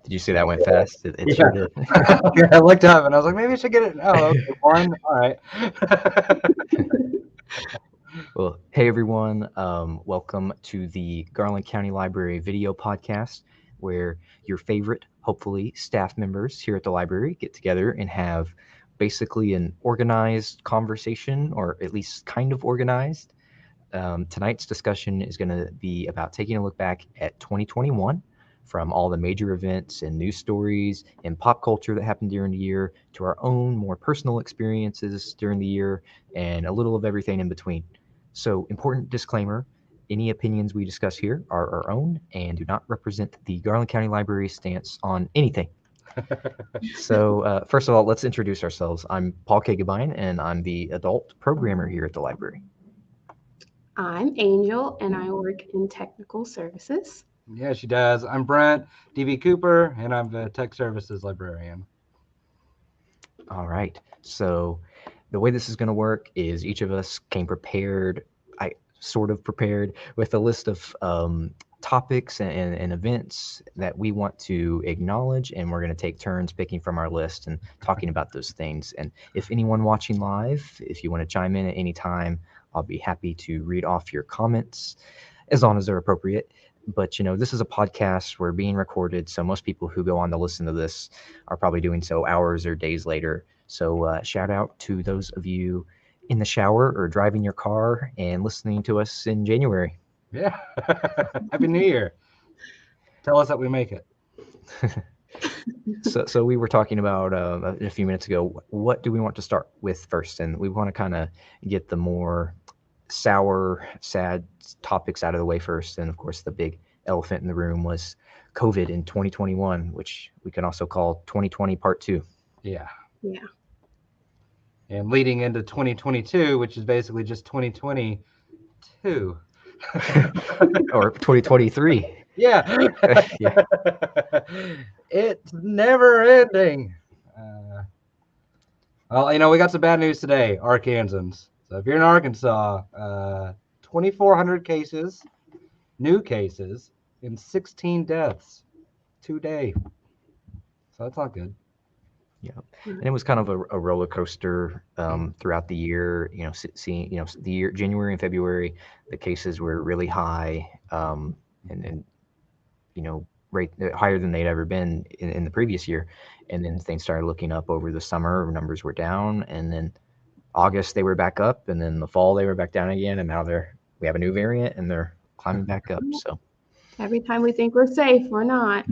Did you see that went fast? It Yeah. sure did. Yeah, I looked up and I was like, maybe I should get it. Oh, okay, one. All right. Well, hey everyone, welcome to the Garland County Library video podcast, where your favorite, hopefully, staff members here at the library get together and have basically an organized conversation, or at least kind of organized. Tonight's discussion is going to be about taking a look back at 2021, from all the major events and news stories and pop culture that happened during the year to our own more personal experiences during the year and a little of everything in between. So, important disclaimer: any opinions we discuss here are our own and do not represent the Garland County Library's stance on anything. So, first of all, let's introduce ourselves. I'm Paul Kagabine, and I'm the adult programmer here at the library. I'm Angel, and I work in technical services. Yeah, she does. I'm Brent, DB Cooper, and I'm the tech services librarian. All right. So the way this is going to work is each of us came prepared, I sort of prepared, with a list of topics and events that we want to acknowledge, and we're going to take turns picking from our list and talking about those things. And if anyone watching live, if you want to chime in at any time, I'll be happy to read off your comments as long as they're appropriate. But this is a podcast. We're being recorded, so most people who go on to listen to this are probably doing so hours or days later. So shout out to those of you in the shower or driving your car and listening to us in January. Yeah. Happy New Year. Tell us that we make it. So we were talking about a few minutes ago, what do we want to start with first? And we want to kind of get the more sour, sad topics out of the way first. And of course, the big elephant in the room was COVID in 2021, which we can also call 2020 Part 2. Yeah. Yeah. And leading into 2022, which is basically just 2022. Or 2023. Yeah. Yeah. It's never ending. Well, we got some bad news today, Arkansans. So if you're in Arkansas, 2,400 cases, new cases, and 16 deaths today. So that's not good. Yeah, and it was kind of a roller coaster throughout the year. Seeing the year January and February, the cases were really high, and rate higher than they'd ever been in the previous year. And then things started looking up over the summer. Numbers were down, and then August they were back up, and then the fall they were back down again. And now we have a new variant, and they're climbing back up. So Every time we think we're safe, we're not.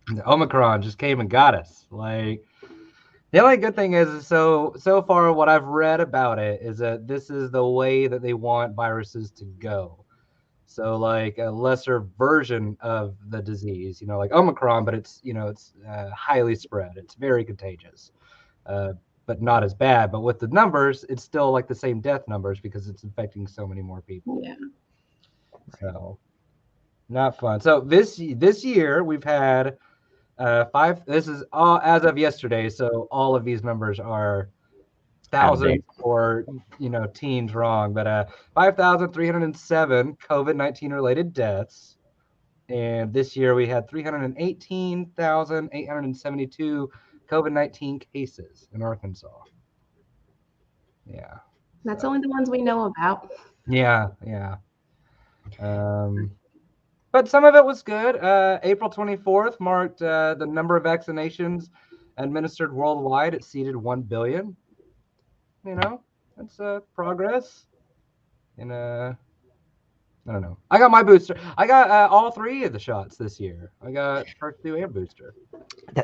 The Omicron just came and got us. Like, the only good thing is so far what I've read about it is that this is the way that they want viruses to go. So like a lesser version of the disease, like Omicron, but it's highly spread. It's very contagious, but not as bad. But with the numbers, it's still like the same death numbers because it's infecting so many more people. Yeah. So not fun. So this year we've had 5. This is all as of yesterday. So all of these numbers are thousands or teens wrong, but 5,307 COVID-19 related deaths, and this year we had 318,872 COVID-19 cases in Arkansas. Yeah, That's only the ones we know about. yeah. But some of it was good. April 24th marked the number of vaccinations administered worldwide exceeded 1 billion. That's progress. And I don't know. I got my booster. I got all 3 of the shots this year. I got first 2 and booster.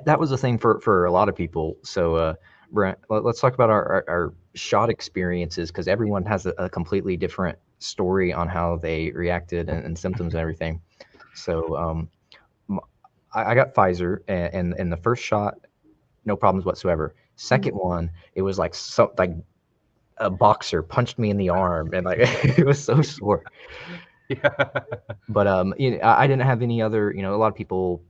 That was the thing for a lot of people. So Brent, let's talk about our shot experiences, because everyone has a completely different story on how they reacted and symptoms and everything. So I got Pfizer, and the first shot, no problems whatsoever. Second one, it was like a boxer punched me in the arm, and like it was so sore. Yeah. But I didn't have any other. A lot of people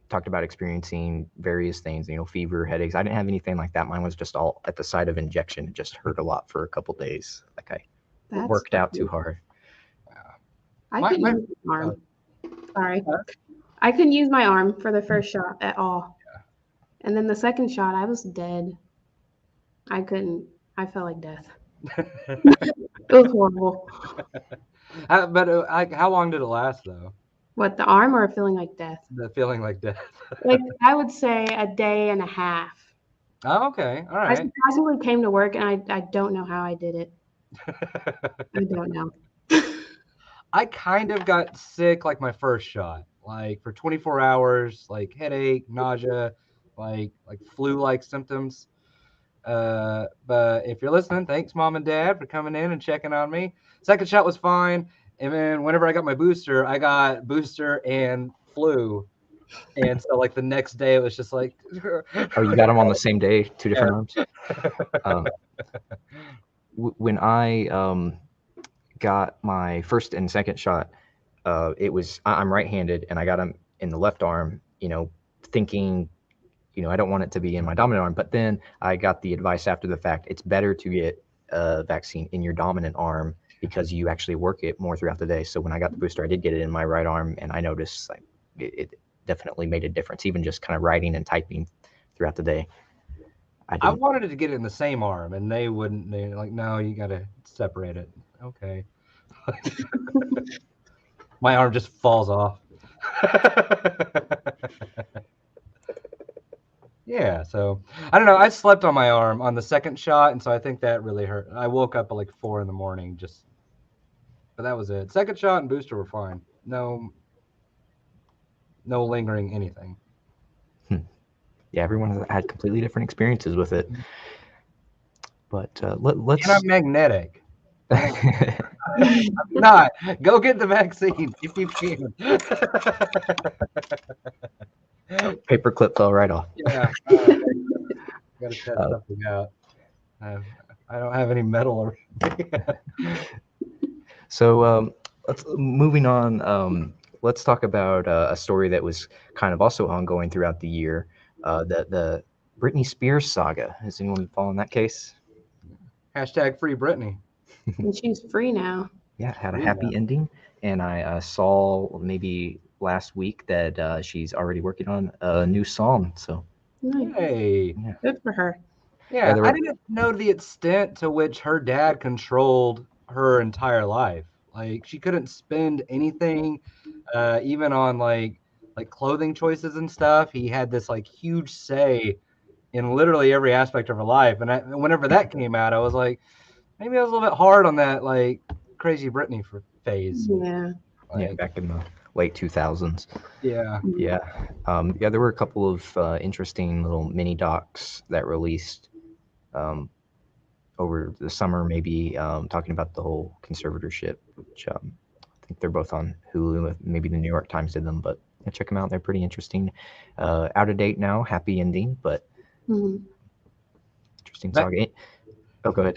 talked about experiencing various things. Fever, headaches. I didn't have anything like that. Mine was just all at the site of injection. It just hurt a lot for a couple days. Like I worked out too hard. I couldn't use my arm. Sorry. I couldn't use my arm for the first shot at all. And then the second shot, I was dead. I couldn't. I felt like death. It was horrible. But how long did it last though? What, the arm or feeling like death? The feeling like death. Like, I would say a day and a half. Oh, okay, all I right. surprisingly came to work, and I don't know how I did it. I don't know. I kind of got sick like my first shot, like for 24 hours, like headache, nausea, like flu-like symptoms. But if you're listening, thanks mom and dad for coming in and checking on me. Second shot was fine, and then whenever I got my booster, I got booster and flu, and so like the next day it was just like. Oh, you got them on the same day, 2 different arms. Yeah. When I got my first and second shot, I'm right-handed, and I got them in the left arm. Thinking, I don't want it to be in my dominant arm. But then I got the advice after the fact: it's better to get a vaccine in your dominant arm because you actually work it more throughout the day. So when I got the booster, I did get it in my right arm, and I noticed like it definitely made a difference, even just kind of writing and typing throughout the day. I wanted to get it in the same arm, and they wouldn't. They're like, no, you got to separate it. Okay. My arm just falls off. Yeah, so I don't know. I slept on my arm on the second shot, and so I think that really hurt. I woke up at like 4 in the morning, but that was it. Second shot and booster were fine. No lingering anything. Yeah, everyone had completely different experiences with it. But let's. And I'm magnetic. I'm not. Go get the vaccine if you can. Paperclip fell right off. Yeah. Gotta test something out. I don't have any metal. So moving on. Let's talk about a story that was kind of also ongoing throughout the year. The Britney Spears saga. Has anyone following that case? Hashtag free Britney. And she's free now. Yeah, had a happy ending, and I saw maybe last week that she's already working on a new song. So Nice. Hey. yeah. Good for her. Yeah, I didn't know the extent to which her dad controlled her entire life. Like she couldn't spend anything, even on like clothing choices and stuff. He had this like huge say in literally every aspect of her life. And whenever that came out, I was like, maybe I was a little bit hard on that like crazy Britney phase. Yeah. Yeah, back in the late 2000s. Yeah. Yeah. There were a couple of interesting little mini docs that released over the summer, maybe talking about the whole conservatorship, which I think they're both on Hulu. Maybe the New York Times did them, but yeah, check them out. They're pretty interesting. Out of date now, happy ending, but interesting saga. Oh, go ahead.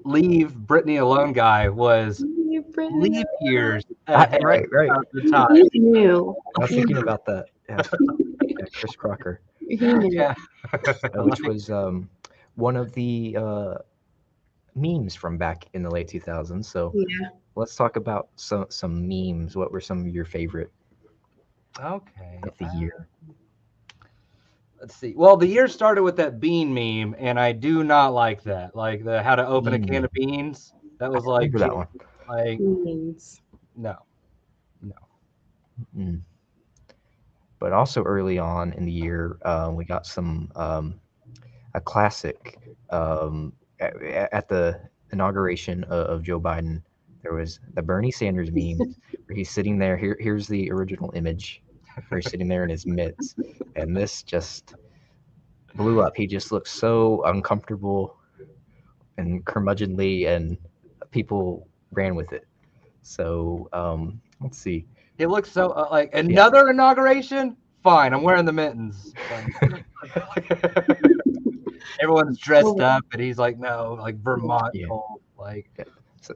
Leave Britney alone guy was leap years ahead right. of the time. He knew. I was thinking about that. Yeah, Chris Crocker. He knew. Yeah. Which was one of the memes from back in the late 2000s. So Yeah. let's talk about some memes. What were some of your favorite Okay. of the year? Let's see. Well, the year started with that bean meme, and I do not like that. Like the how to open a can of beans. That was like Remember that one. Like Beans. no. But also early on in the year, we got some a classic at the inauguration of Joe Biden. There was the Bernie Sanders meme where he's sitting there. Here's the original image where he's sitting there in his mitts, and this just blew up. He just looked so uncomfortable and curmudgeonly, and people ran with it. So let's see. It looks so like another inauguration. Fine, I'm wearing the mittens. Everyone's dressed up, and he's like, no, like Vermont cold, like. Yeah.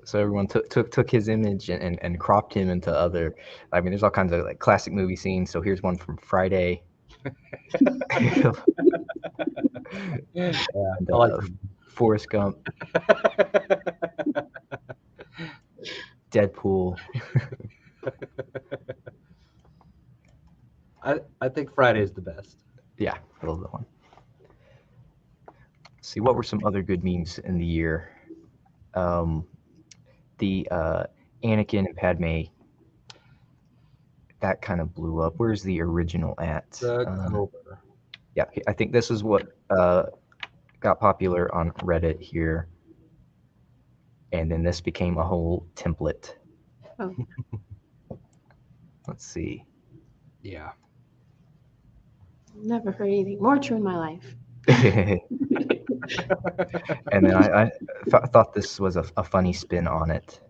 So everyone took his image and cropped him into other. I mean, there's all kinds of like classic movie scenes. So here's one from Friday. Yeah, and, I like Forrest Gump, Deadpool. I think Friday's the best. Yeah, I love that one. See, what were some other good memes in the year? Um, the Anakin and Padme, that kind of blew up. Where's the original at? The Cobra. Yeah, I think this is what got popular on Reddit here, and then this became a whole template. Oh. Let's see. Yeah. Never heard anything more true in my life. And then I thought this was a funny spin on it.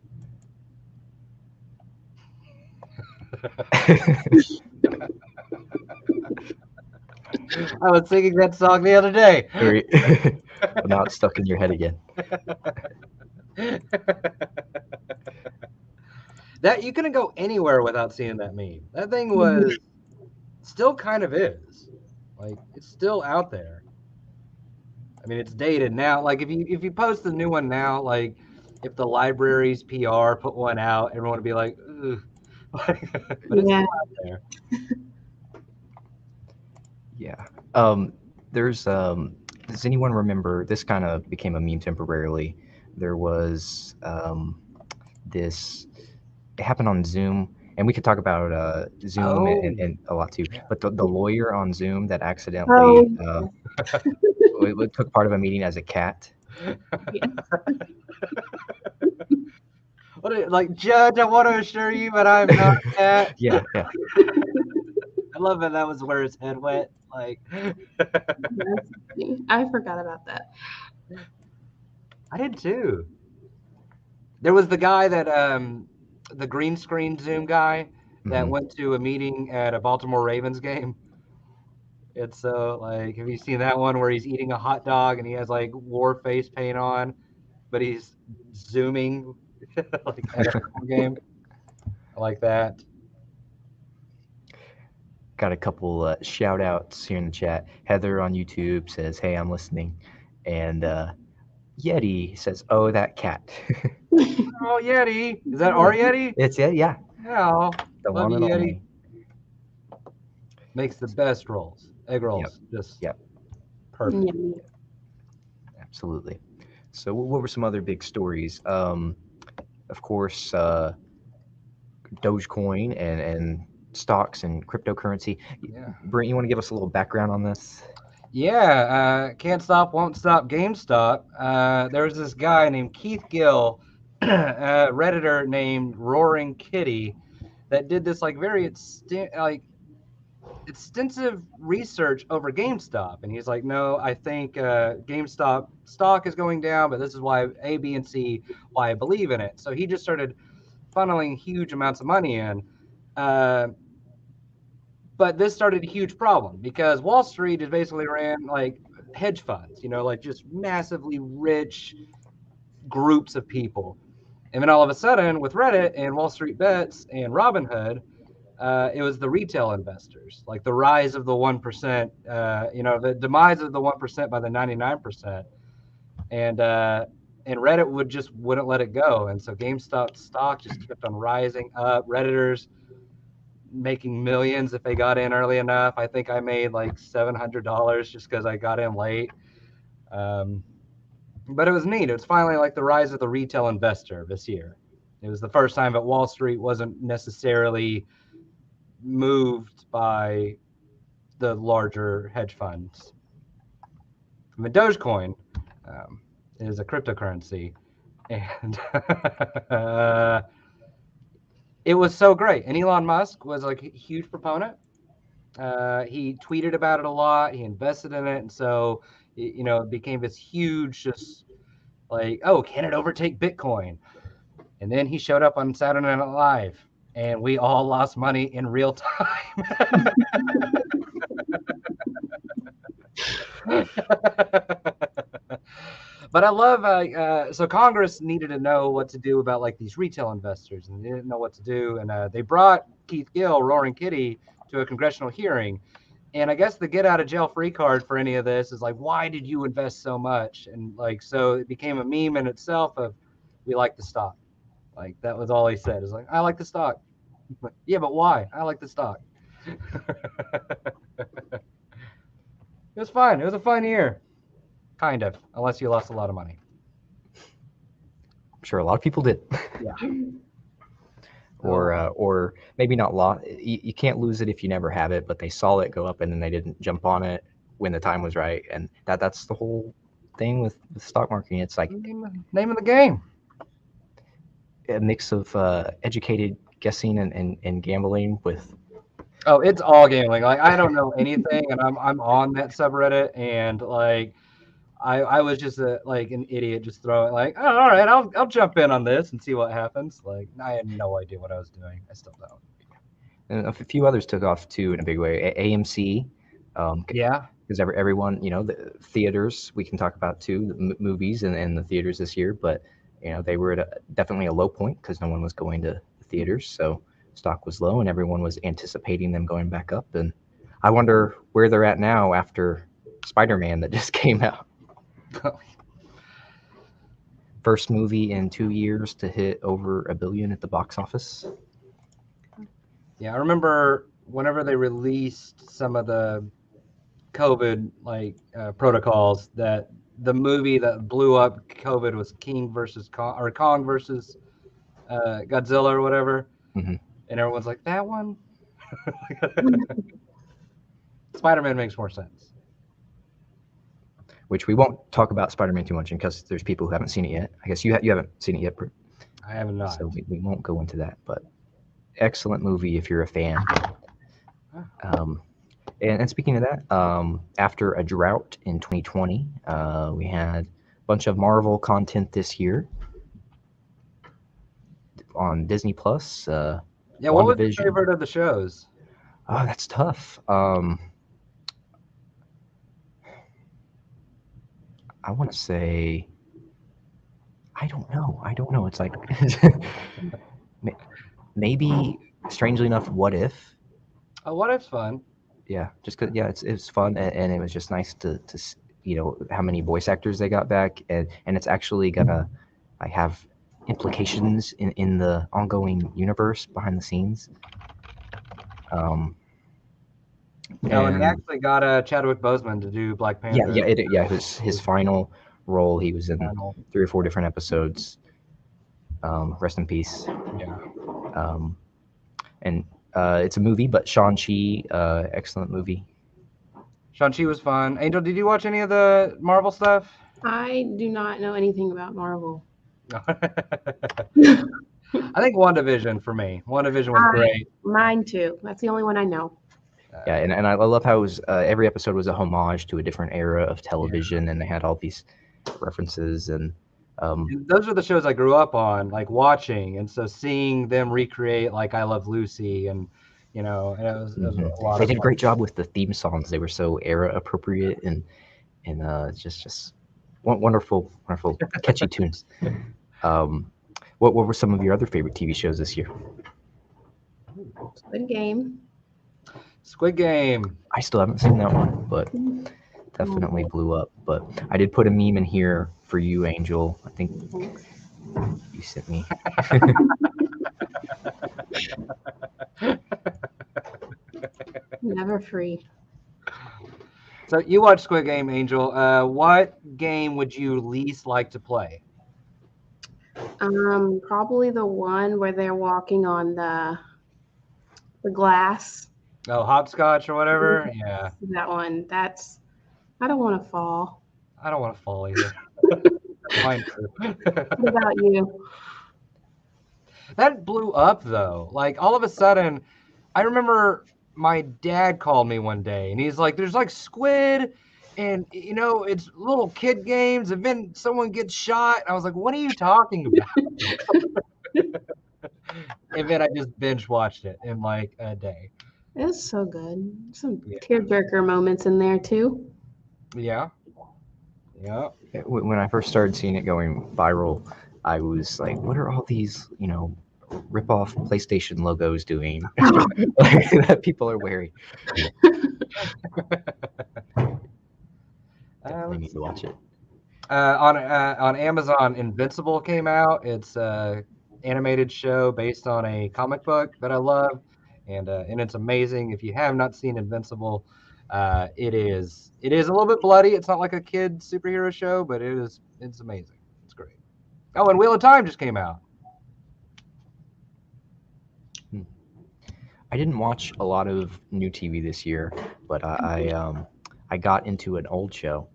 I was singing that song the other day. Well, now it's stuck in your head again. That you couldn't go anywhere without seeing that meme. That thing was still kind of is. Like it's still out there. I mean, it's dated now. Like if you post the new one now, like if the library's PR put one out, everyone would be like, ugh. But it's Yeah. still out there. Yeah. There's does anyone remember this kind of became a meme temporarily? There was this it happened on Zoom, and we could talk about Zoom and a lot too. Yeah. But the lawyer on Zoom that accidentally Oh, took part of a meeting as a cat. yeah. Like Judge, I want to assure you, but I'm not that. Yeah. I love that was where his head went. Like That's funny. I forgot about that. I did too. There was the guy that the green screen Zoom guy that Mhm. went to a meeting at a Baltimore Ravens game. It's so like, have you seen that one where he's eating a hot dog and he has like war face paint on, but he's zooming like at a football game? I like that. Got a couple shout outs here in the chat. Heather on YouTube says, "Hey, I'm listening," and Yeti says, "Oh, that cat." Oh, Yeti. Is that our Yeti? It's it, yeah, Yeah. the Love one you, and Yeti. only. Makes the best rolls. Egg rolls. Just Yep. perfect. Yeah. Absolutely. So, what were some other big stories? Of course, Dogecoin and stocks and cryptocurrency. Yeah. Brent, you want to give us a little background on this? Yeah, can't stop, won't stop, GameStop. There was this guy named Keith Gill, a Redditor named Roaring Kitty, that did this like very extensive research over GameStop, and he's like, no, I think GameStop stock is going down, but this is why A, B, and C, why I believe in it. So he just started funneling huge amounts of money in. But this started a huge problem because Wall Street is basically ran like hedge funds, like just massively rich groups of people. And then all of a sudden, with Reddit and Wall Street Bets and Robinhood, it was the retail investors, like the rise of the 1%, the demise of the 1% by the 99%. And Reddit wouldn't let it go. And so GameStop stock just kept on rising up. Redditors making millions if they got in early enough. I think I made like $700 just because I got in late. But it was neat. It was finally like the rise of the retail investor this year. It was the first time that Wall Street wasn't necessarily moved by the larger hedge funds. I mean, Dogecoin is a cryptocurrency, and it was so great. And Elon Musk was like a huge proponent. He tweeted about it a lot. He invested in it, and so it became this huge, just like, oh, can it overtake Bitcoin? And then he showed up on Saturday Night Live, and we all lost money in real time. But I love so Congress needed to know what to do about like these retail investors, and they didn't know what to do, and they brought Keith Gill, Roaring Kitty, to a congressional hearing. And I guess the get out of jail free card for any of this is like, why did you invest so much? And like, so it became a meme in itself of, we like the stock. Like that was all he said. Is like, I like the stock. Like, yeah, but why? I like the stock. It was fun. It was a fun year. Kind of, unless you lost a lot of money. I'm sure a lot of people did. Yeah. Or maybe not lot. You can't lose it if you never have it, but they saw it go up and then they didn't jump on it when the time was right, and that's the whole thing with stock marketing. It's like Name of the game. a mix of educated guessing and gambling with. Oh, it's all gambling. Like I don't know anything, and I'm on that subreddit, and like I was just like an idiot, just throwing like, oh, all right, I'll jump in on this and see what happens. Like I had no idea what I was doing. I still don't. And a few others took off too in a big way. AMC, Yeah. because everyone, the theaters we can talk about too, the movies and the theaters this year, but they were at definitely a low point because no one was going to the theaters, so stock was low and everyone was anticipating them going back up. And I wonder where they're at now after Spider-Man that just came out. First movie in 2 years to hit over $1 billion at the box office. Yeah, I remember whenever they released some of the COVID protocols, that the movie that blew up COVID was King versus Kong, or Kong versus Godzilla or whatever, Mm-hmm. and everyone's like, that one. Spider-Man makes more sense. Which we won't talk about Spider-Man too much because there's people who haven't seen it yet. I guess you haven't seen it yet, Bert. I have not. So we won't go into that, but excellent movie if you're a fan. And speaking of that, after a drought in 2020, we had a bunch of Marvel content this year on Disney Plus. Yeah, what was your favorite of the shows? Oh, that's tough. I want to say, I don't know. It's like maybe, strangely enough, What If. Oh, What If's fun. Yeah, just cause it's fun, and it was just nice to how many voice actors they got back, and it's actually gonna have implications in the ongoing universe behind the scenes. And he actually got Chadwick Boseman to do Black Panther. It was his final role. He was in 3 or 4 different episodes. Rest in peace. Yeah. And it's a movie, but Shang-Chi, excellent movie. Shang-Chi was fun. Angel, did you watch any of the Marvel stuff? I do not know anything about Marvel. I think WandaVision for me. WandaVision was great. Mine too. That's the only one I know. Yeah, and I love how it was, every episode was a homage to a different era of television, and they had all these references. And those are the shows I grew up on, like watching, and so seeing them recreate like I Love Lucy, and and it was a lot. They did a great job with the theme songs. They were so era appropriate and just wonderful catchy tunes. What were some of your other favorite TV shows this year? Squid Game. I still haven't seen that one, but definitely blew up. But I did put a meme in here for you, Angel. I think you sent me. Never free. So you watched Squid Game, Angel. What game would you least like to play? Probably the one where they're walking on the glass. Oh, hopscotch or whatever. Yeah. That one. I don't want to fall. I don't want to fall either. Mine too. What about you? That blew up though. Like all of a sudden, I remember my dad called me one day and he's like, "There's like Squid, and it's little kid games, and then someone gets shot." And I was like, "What are you talking about?" And then I just binge watched it in like a day. It's so good. Some tearjerker moments in there too. Yeah. Yeah. When I first started seeing it going viral, I was like, what are all these, rip-off PlayStation logos doing that people are wearing? Definitely need to watch it. On Amazon, Invincible came out. It's a animated show based on a comic book that I love, and it's amazing. If you have not seen Invincible, it is a little bit bloody. It's not like a kid superhero show, but it's amazing. It's great. Oh, and Wheel of Time just came out. I didn't watch a lot of new TV this year, but I got into an old show.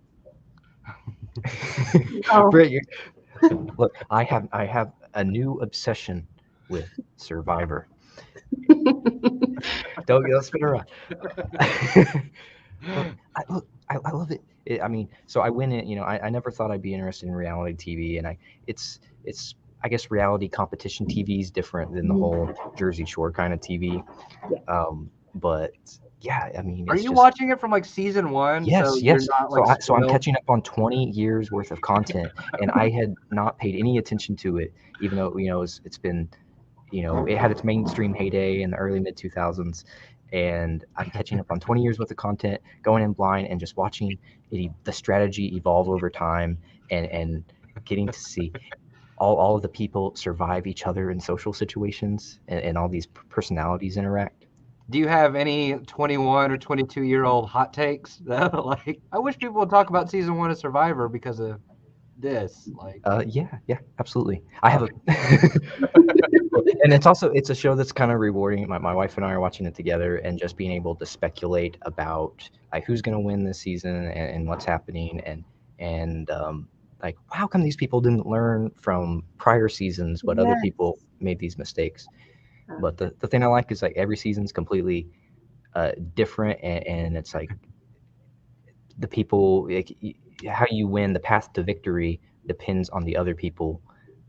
Oh. Britt, look, I have a new obsession with Survivor. Don't spin around. Look, I love it. I mean, so I went in. I never thought I'd be interested in reality TV, and it's I guess reality competition TV is different than the whole Jersey Shore kind of TV. But yeah, I mean, Are it's you just, watching it from like season 1? Yes, so yes. You're not, So like, so I'm spoiled? catching up on 20 years worth of content, and I had not paid any attention to it, even though it's been, it had its mainstream heyday in the early mid 2000s, and I'm catching up on 20 years worth of content, going in blind and just watching the strategy evolve over time, and getting to see all of the people survive each other in social situations, and all these personalities interact. Do you have any 21 or 22-year-old hot takes? Like, I wish people would talk about season 1 of Survivor because of this. Like, Yeah, absolutely. I have a, and it's a show that's kind of rewarding. My wife and I are watching it together, and just being able to speculate about like who's going to win this season, and what's happening, and like how come these people didn't learn from prior seasons, what other Yes. people made these mistakes. But the thing I like is like every season's completely different, and it's like the people, like, how you win, the path to victory depends on the other people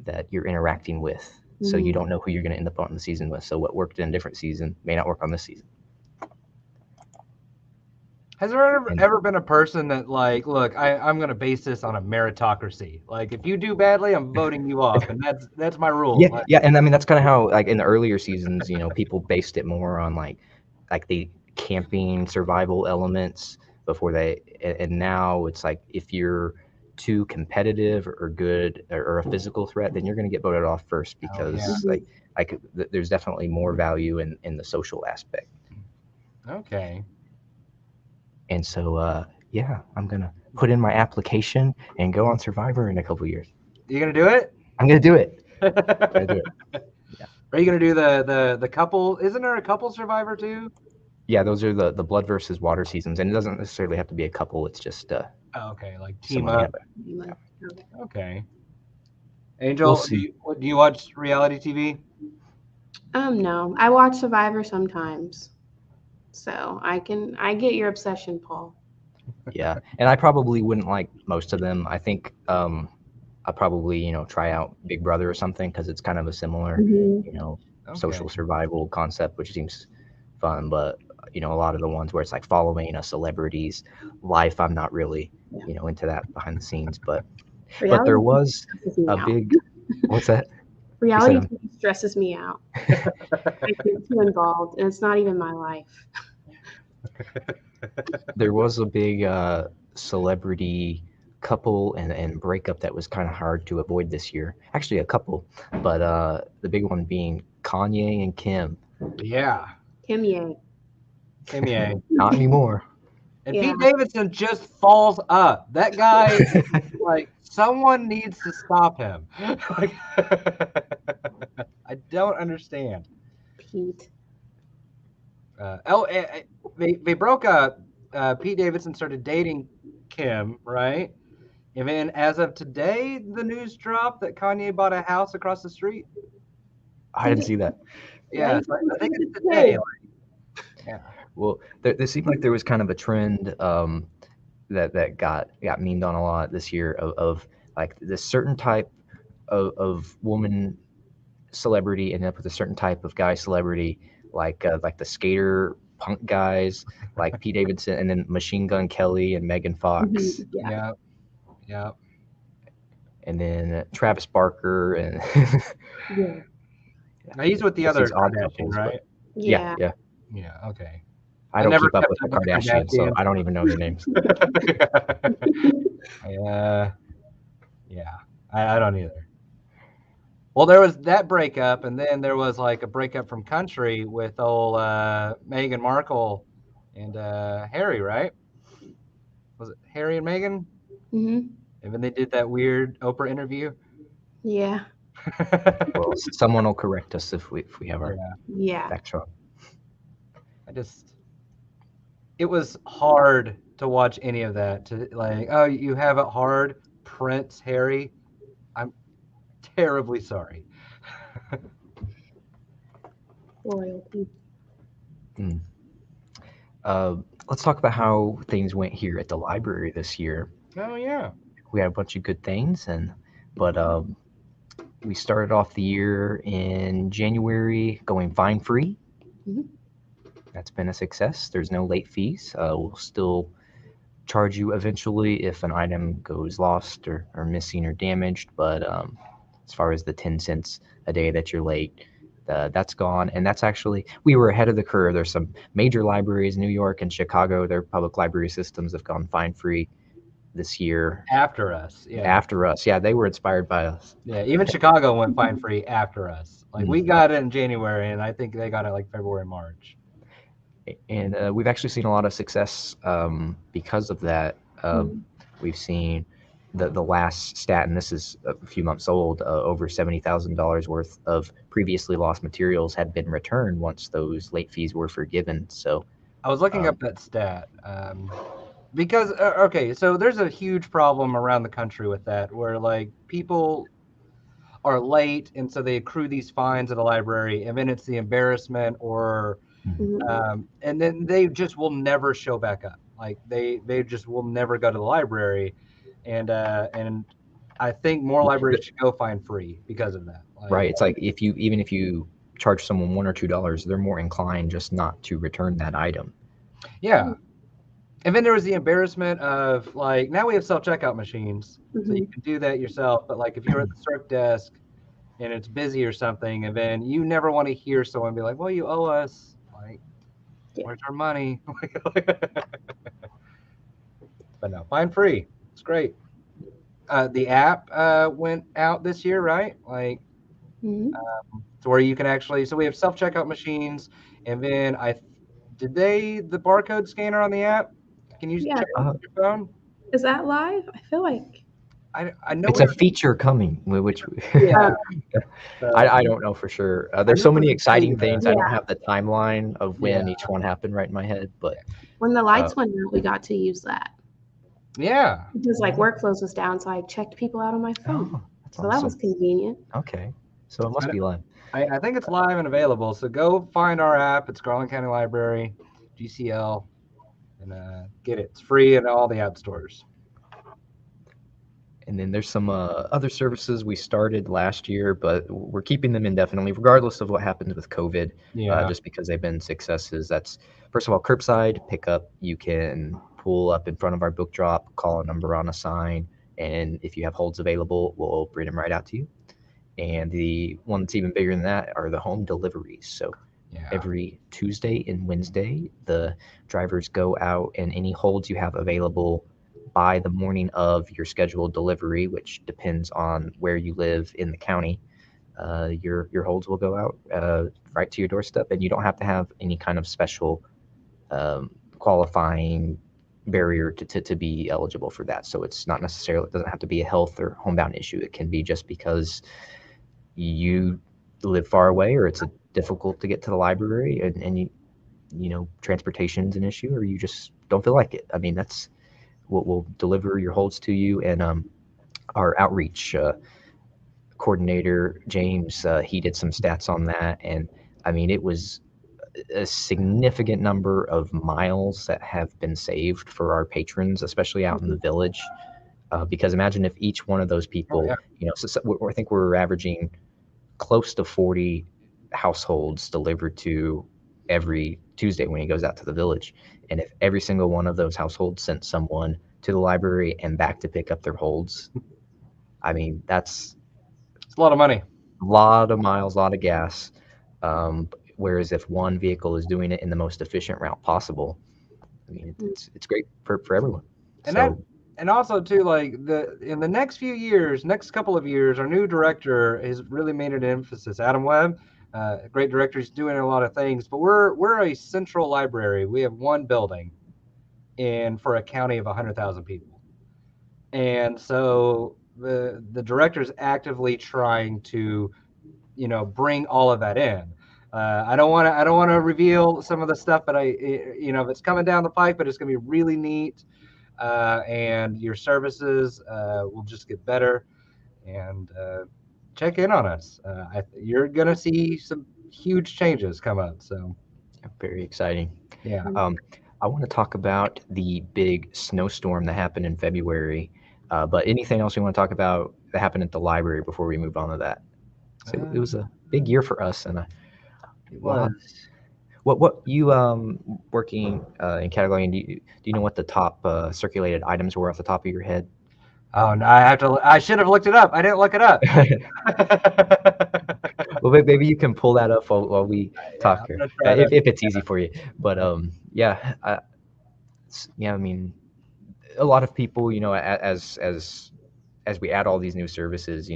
that you're interacting with. So you don't know who you're going to end up on the season with. So what worked in a different season may not work on this season. has there ever been a person that, like, look, I'm going to base this on a meritocracy. Like, if you do badly, I'm voting you off, and that's my rule. Yeah, Like, yeah, and I mean that's kind of how, like, in the earlier seasons, people based it more on like the camping survival elements before and now it's like if you're too competitive or good, or a physical threat, then you're going to get voted off first, because yeah. there's definitely more value in the social aspect. Okay. And so yeah, I'm gonna put in my application and go on Survivor in a couple years. You gonna do it? I'm gonna do it. Are you gonna do the couple? Isn't there a couple Survivor too? Yeah, those are the blood versus water seasons, and it doesn't necessarily have to be a couple. It's just Oh, okay, like team someone up. Okay. Angel, We'll see. Do you watch reality TV? No, I watch Survivor sometimes, so I get your obsession, Paul. Yeah, and I probably wouldn't like most of them. I think I'll probably try out Big Brother or something, because it's kind of a similar social survival concept, which seems fun. But a lot of the ones where it's like following a celebrity's life, I'm not really into that behind the scenes. But there was a big what's that? Reality TV stresses me out. I get too involved, and it's not even my life. There was a big celebrity couple and breakup that was kind of hard to avoid this year. Actually, a couple, but the big one being Kanye and Kim. Yeah. Kim Ye. Not anymore. And Pete Davidson just falls up. That guy, like, someone needs to stop him. Like, I don't understand. Pete. They broke up. Pete Davidson started dating Kim, right? And then, as of today, the news dropped that Kanye bought a house across the street. I didn't see that. Yeah, so I think it's today. Yeah. Well, there seemed like there was kind of a trend that got memed on a lot this year of like this certain type of woman celebrity ended up with a certain type of guy celebrity, like the skater punk guys, like Pete Davidson, and then Machine Gun Kelly and Megan Fox. Yeah. And then Travis Barker and Now he's with the other Kardashian, right? Yeah. Okay. I don't keep up with the Kardashians, so I don't even know their names. Yeah, I don't either. Well, there was that breakup, and then there was like a breakup from country with old Meghan Markle and Harry, right? Was it Harry and Meghan? Mhm. And then they did that weird Oprah interview. Yeah. Well, someone will correct us if we have our Yeah. facts wrong. It was hard to watch any of that. To like, oh, you have it hard, Prince Harry. I'm terribly sorry. Loyalty. Mm. Let's talk about how things went here at the library this year. Oh yeah. We had a bunch of good things, but we started off the year in January going fine free. Mhm. That's been a success. There's no late fees. We'll still charge you eventually if an item goes lost or missing or damaged, but as far as the 10 cents a day that you're late, that's gone. And that's actually, we were ahead of the curve. There's some major libraries, New York and Chicago, their public library systems have gone fine free this year. After us, yeah. After us. Yeah, they were inspired by us. Yeah, even Chicago went fine free after us. Like we Mhm. got it in January, and I think they got it like February, March. And we've actually seen a lot of success because of that. Mhm. We've seen the last stat, and this is a few months old, over $70,000 worth of previously lost materials had been returned once those late fees were forgiven. So I was looking up that stat because okay, so there's a huge problem around the country with that, where like people are late, and so they accrue these fines at a library, and then it's the embarrassment, or Mhm. and then they just will never show back up. Like they just will never go to the library, and I think more libraries should go fine free because of that. Like, right, it's like even if you charge someone $1 or $2, they're more inclined just not to return that item. yeah. And then there was the embarrassment of like, now we have self checkout machines, so you Mhm. can do that yourself. But like if you're at the circ desk and it's busy or something, and then you never want to hear someone be like, "Well, you owe us. Like, Yeah. where's our money?" But no, fine free. It's great. The app went out this year, right? Like Mhm. to where you can actually. So we have self checkout machines, and then did they the barcode scanner on the app? Can you Yeah. check it with your phone? Is that live? I feel like. I know It's we a feature coming, which yeah. I don't know for sure. I There's know so it was many in exciting beta. things. I don't have the timeline of Yeah. when each one happened right in my head, but When the lights went out, we got to use that. Yeah. Because like workflows was down, so I checked people out on my phone. oh, that's So that was awesome. convenient. Okay, so it must be live. I think it's live and available. So go find our app. It's Garland County Library, GCL, and get it. It's free in all the app stores. And then there's some other services we started last year, but we're keeping them indefinitely, regardless of what happens with COVID. Yeah. Just because they've been successes. That's first of all curbside pickup. You can pull up in front of our book drop, call a number on a sign, and if you have holds available, we'll bring them right out to you. And the one that's even bigger than that are the home deliveries. So Yeah. every Tuesday and Wednesday, the drivers go out and any holds you have available by the morning of your scheduled delivery, which depends on where you live in the county, your holds will go out right to your doorstep, and you don't have to have any kind of special qualifying barrier to be eligible for that. So it's not necessarily, it doesn't have to be a health or homebound issue. It can be just because you live far away or it's difficult to get to the library and you know transportation's an issue or you just don't feel like it. I mean, that's what we'll deliver your holds to you. And our outreach coordinator James, he did some stats on that, and I mean it was a significant number of miles that have been saved for our patrons, especially out in the village. Because imagine if each one of those people, yeah. you know, I think we're averaging close to 40 households delivered to every Tuesday when he goes out to the village. And if every single one of those households sent someone to the library and back to pick up their holds, I mean, that's It's a lot of money. a lot of miles, a lot of gas. Whereas if one vehicle is doing it in the most efficient route possible, I mean, it's great for everyone. And So and also too, like in the next few years, next couple of years, our new director has really made an emphasis. Adam Webb, a great director, he's doing a lot of things. But we're a central library. We have one building, and for a county of 100,000 people, and so the director is actively trying to, bring all of that in. I don't want to reveal some of the stuff, but it's coming down the pike, but it's going to be really neat. And your services will just get better. And check in on us. You're going to see some huge changes come up. So, Very exciting. yeah. I want to talk about the big snowstorm that happened in February. But anything else you want to talk about that happened at the library before we move on to that? So it was a big year for us, and It was. What you working in cataloging? Do you know what the top circulated items were off the top of your head? Oh, no, I should have looked it up. I didn't look it up. Well, maybe you can pull that up while we talk here, if it's easy for you. But yeah, I mean, a lot of people, as we add all these new services,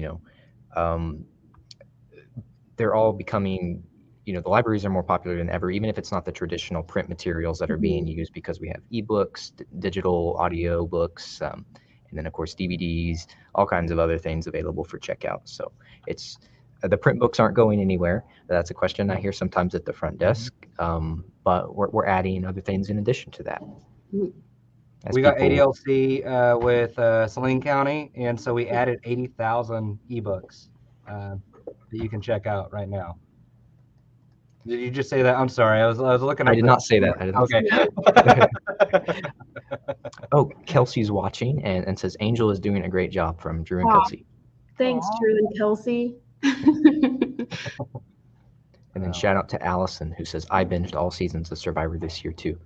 they're all becoming, the libraries are more popular than ever, even if it's not the traditional print materials that are being used, because we have ebooks, digital audio books, and then of course DVDs, all kinds of other things available for checkout. So it's the print books aren't going anywhere. That's a question I hear sometimes at the front desk, but we're adding other things in addition to that. We got ADLC with Saline County, and so we added 80,000 ebooks that you can check out right now. Did you just say that? I'm sorry. I was looking at I did not say that. I did not say that. Oh, Kelsey's watching and says Angel is doing a great job, from Drew and Kelsey. Thanks, Drew and Kelsey. And then shout out to Allison, who says, I binged all seasons of Survivor this year too.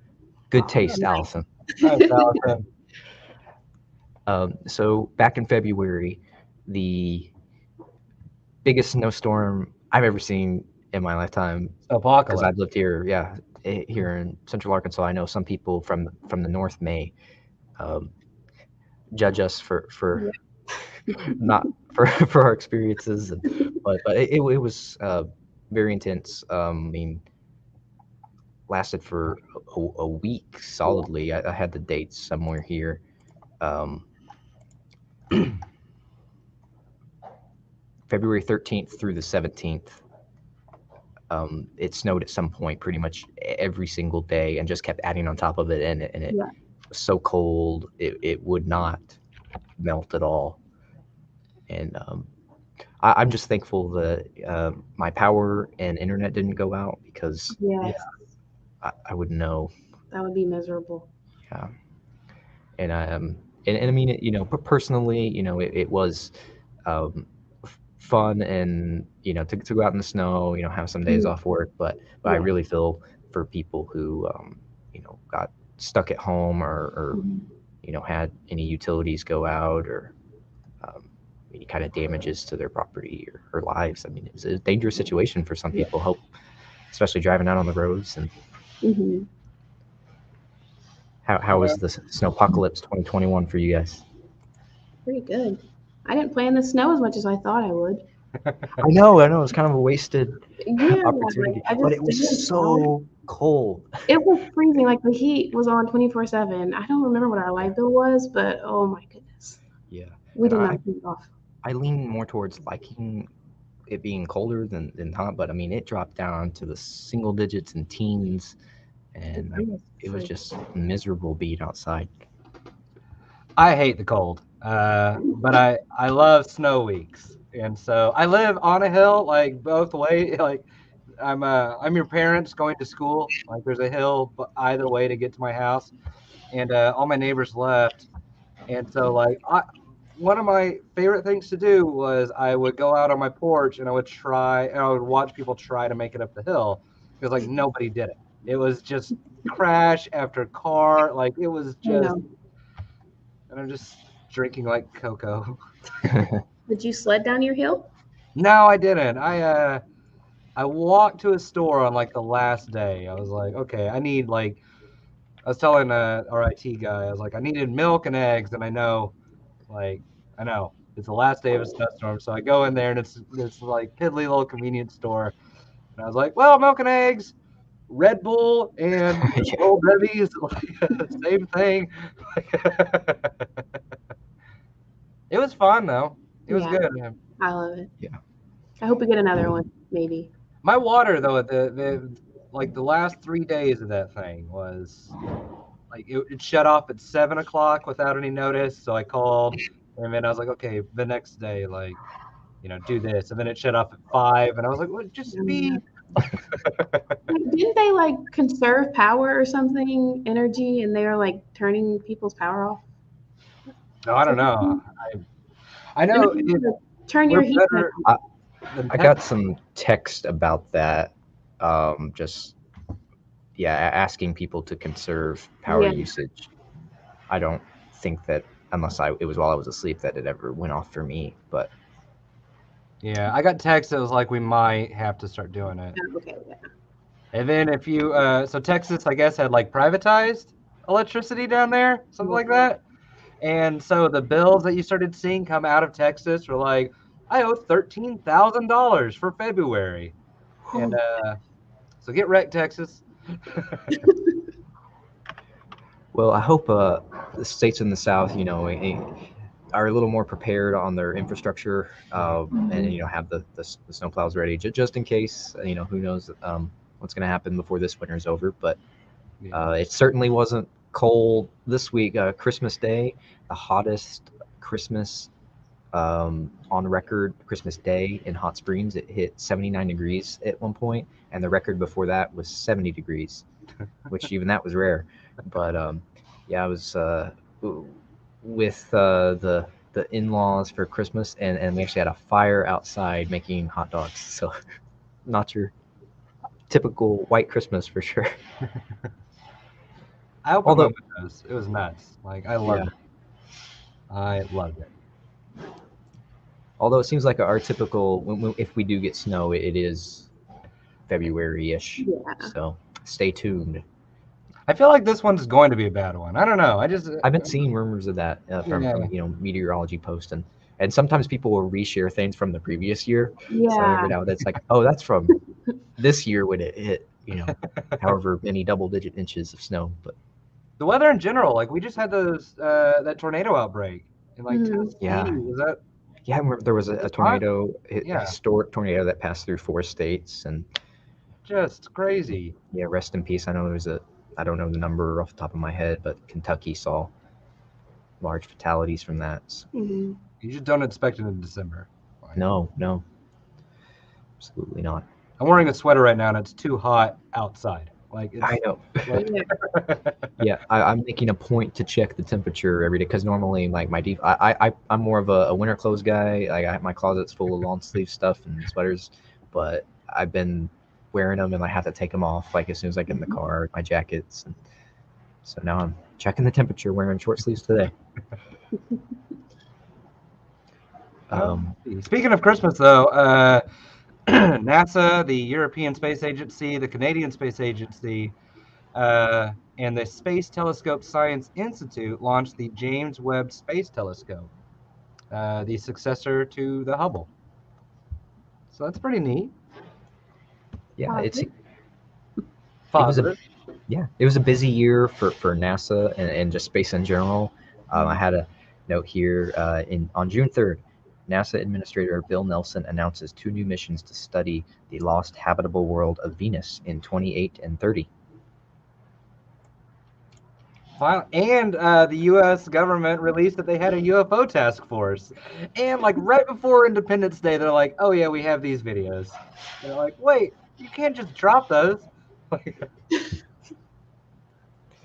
Good taste, Allison. Nice, Allison. So back in February, the biggest snowstorm I've ever seen in my lifetime. Apocalypse. Because I've lived here, here in Central Arkansas. I know some people from the north may judge us for not for our experiences, but it was very intense. I mean, lasted for a week solidly. I had the dates somewhere here. February 13th through the 17th. It snowed at some point pretty much every single day, and just kept adding on top of it, and it was so cold it would not melt at all. And I'm just thankful that my power and internet didn't go out, because I wouldn't know. That would be miserable. Yeah. And I mean, personally, it was fun, and to go out in the snow, have some days off work, but I really feel for people who got stuck at home, or had any utilities go out, or any kind of damages to their property or lives. I mean, it's a dangerous situation for some people, especially driving out on the roads. And how was the snowpocalypse 2021 for you guys? Pretty good. I didn't play in the snow as much as I thought I would. I know. It's kind of a wasted opportunity, but it was so cold. It was freezing. Like, the heat was on 24/7. I don't remember what our light bill was, but oh my goodness. Yeah. We did not keep it off. I lean more towards liking it being colder than hot, but I mean, it dropped down to the single digits and teens, and it was just miserable being outside. I hate the cold, but I love snow weeks, and so I live on a hill, like both ways. Like I'm your parents going to school. Like, there's a hill either way to get to my house, and all my neighbors left, and so like one of my favorite things to do was I would go out on my porch and I would watch people try to make it up the hill, because like nobody did it. It was just crash after car. Like, it was just, and I'm just drinking like cocoa. Did you sled down your hill? No, I didn't. I walked to a store on like the last day. I was like, okay, I need like I was telling our IT guy, I was like, I needed milk and eggs, and I know it's the last day of a snowstorm, so I go in there and it's this like piddly little convenience store, and I was like, well, milk and eggs, Red Bull, and Yeah. Old Debbie's, like, same thing. It was fun though. It was Yeah, good. I love it. Yeah. I hope we get another one, maybe. My water though, at the last 3 days of that thing was like it shut off at 7 o'clock without any notice. So I called, and then I was like, okay, the next day, like, do this, and then it shut off at 5, and I was like, well, just be. Didn't they like conserve power or something, energy, and they were like turning people's power off? No, I don't know. I know Turn we're your heat better down. than I got some text about that. Just asking people to conserve power Yeah. usage. I don't think that unless it was while I was asleep that it ever went off for me. But Yeah, I got text that was like we might have to start doing it. Oh, okay. Yeah. And then if you so Texas, I guess, had like privatized electricity down there, something like that. And so the bills that you started seeing come out of Texas were like, I owe $13,000 for February. And so get wrecked, Texas. well, I hope the states in the South, are a little more prepared on their infrastructure, and have the snowplows ready just in case. Who knows what's going to happen before this winter is over. But it certainly wasn't cold this week. Christmas Day, the hottest Christmas on record. Christmas Day in Hot Springs, it hit 79 degrees at one point, and the record before that was 70 degrees, which even that was rare. But I was with the in-laws for Christmas, and we actually had a fire outside making hot dogs. So not your typical white Christmas for sure. I opened my windows. It was nuts. Like, I loved it. I loved it. Although it seems like our typical, if we do get snow, it is February-ish. Yeah. So stay tuned. I feel like this one's going to be a bad one. I don't know. I've been seeing rumors of that from meteorology posts, and sometimes people will reshare things from the previous year. Yeah. So every now and then it's like, oh, that's from this year when it hit, however many double-digit inches of snow. But the weather in general, like we just had those that tornado outbreak in like Tennessee. Yeah. Was that? Yeah, I remember there was a tornado, a historic tornado that passed through 4 states, and just crazy. Yeah, rest in peace. I know I don't know the number off the top of my head, but Kentucky saw large fatalities from that. So. Mm-hmm. You just don't expect it in December. No, absolutely not. I'm wearing a sweater right now, and it's too hot outside. Like I know. Yeah, I'm making a point to check the temperature every day because normally, like I'm more of a winter clothes guy. Like my closet's full of long sleeve stuff and sweaters, but I've been wearing them and I have to take them off like as soon as I get in the car. My jackets, and so now I'm checking the temperature, wearing short sleeves today. Speaking of Christmas, though. NASA, the European Space Agency, the Canadian Space Agency, and the Space Telescope Science Institute launched the James Webb Space Telescope, the successor to the Hubble. So that's pretty neat. Yeah, it was a busy year for NASA and just space in general. I had a note here on June 3rd. NASA Administrator Bill Nelson announces 2 new missions to study the lost habitable world of Venus in 28 and 30. And the U.S. government released that they had a UFO task force. And like right before Independence Day, they're like, oh yeah, we have these videos. And they're like, wait, you can't just drop those. It's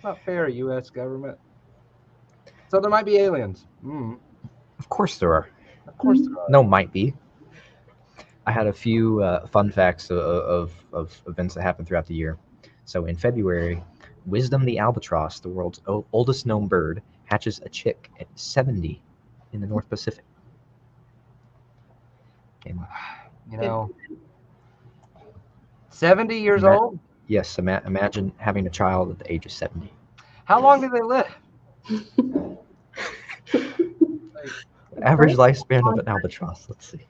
not fair, U.S. government. So there might be aliens. Of course there are. Of course there are. No, might be. I had a few fun facts of events that happened throughout the year. So in February, Wisdom the albatross, the world's oldest known bird, hatches a chick at 70 in the North Pacific. And, 70 years old? Yes, imagine having a child at the age of 70. How long do they live? Average lifespan of an albatross. Let's see.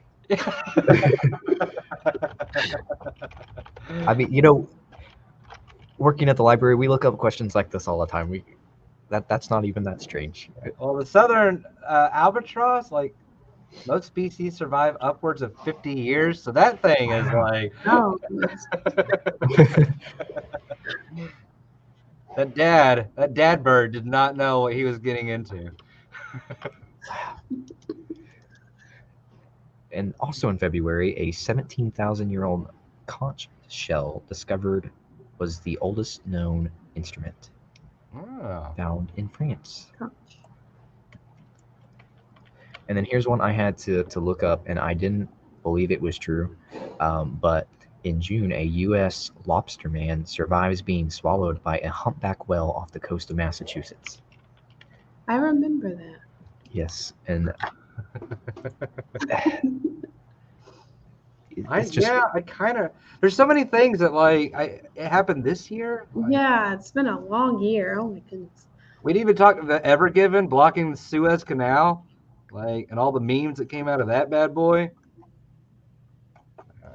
I mean, working at the library, we look up questions like this all the time. That's not even that strange. Well, the southern albatross, like most species survive upwards of 50 years, so that thing is like Oh, that dad bird did not know what he was getting into. And also in February, a 17,000-year-old conch shell discovered was the oldest known instrument Oh. found in France. gosh. And then here's one I had to look up, and I didn't believe it was true. But in June, a U.S. lobsterman survives being swallowed by a humpback whale off the coast of Massachusetts. I remember that. Yes, and it's just I kind of. There's so many things that like it happened this year. Like, Yeah, it's been a long year. Oh my goodness. we'd even talked the Ever Given blocking the Suez Canal, like, and all the memes that came out of that bad boy.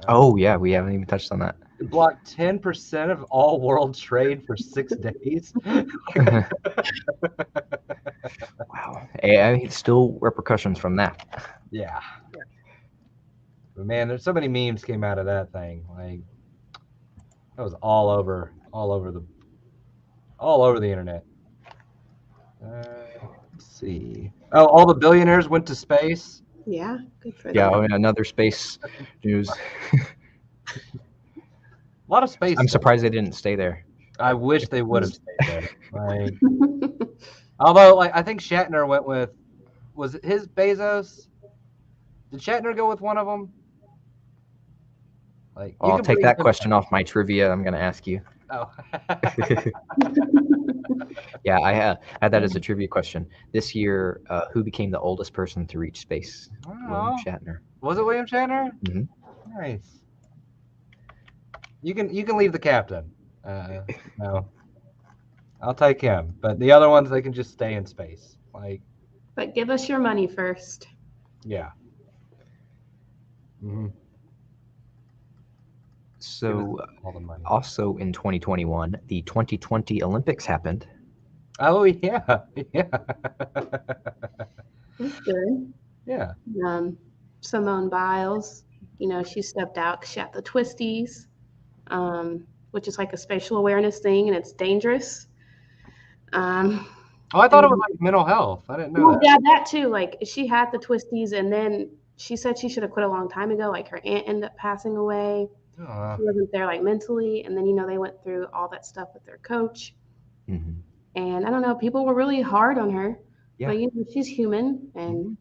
oh yeah, we haven't even touched on that. It blocked 10% of all world trade for 6 days. Wow, I mean, still repercussions from that. Yeah. But man, there's so many memes came out of that thing. Like that was all over the internet. Let's see. Oh, all the billionaires went to space. Yeah, good for Yeah, them. I mean, another space news. A lot of space. I'm stuff. surprised they didn't stay there. I wish they would have stayed there. Like, although, like, I think Shatner went with. Was it his Bezos? Did Shatner go with one of them? Like, I'll take bring that him question off my trivia. I'm going to ask you. Oh. Yeah, I had that as a trivia question. This year, who became the oldest person to reach space? William Oh. Shatner. Was it William Shatner? Mhm. Nice. You can leave the captain. No, I'll take him. But the other ones, they can just stay in space. Like, But give us your money first. yeah. Mm-hmm. So, All the money. also in 2021, the 2020 Olympics happened. Oh yeah, yeah, That's good. yeah. Simone Biles, she stepped out 'cause she had the twisties, which is like a spatial awareness thing, and it's dangerous. Oh, I thought it was like mental health. I didn't know that. Yeah, that too. Like she had the twisties, and then she said she should have quit a long time ago. Like her aunt ended up passing away. Oh, She wasn't there like mentally, and then they went through all that stuff with their coach. Mhm. And I don't know, people were really hard on her. Yeah. But she's human, and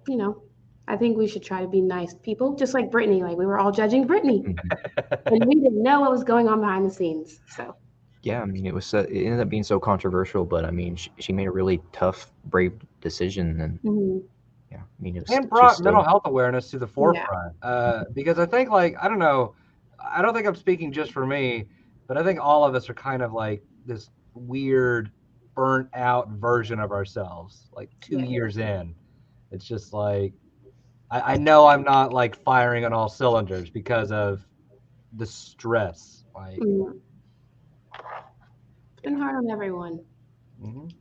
Mhm. I think we should try to be nice people, just like Britney. Like we were all judging Britney, Mhm. and we didn't know what was going on behind the scenes. So Yeah, I mean, it ended up being so controversial, but I mean, she made a really tough, brave decision, and yeah, I mean, And she's brought still, mental health awareness to the forefront. Because I think, like, I don't know, I don't think I'm speaking just for me, but I think all of us are kind of like this weird, burnt out version of ourselves. Like 2 years in, it's just like I know I'm not like firing on all cylinders because of the stress. Like, it's been hard on everyone. mhm.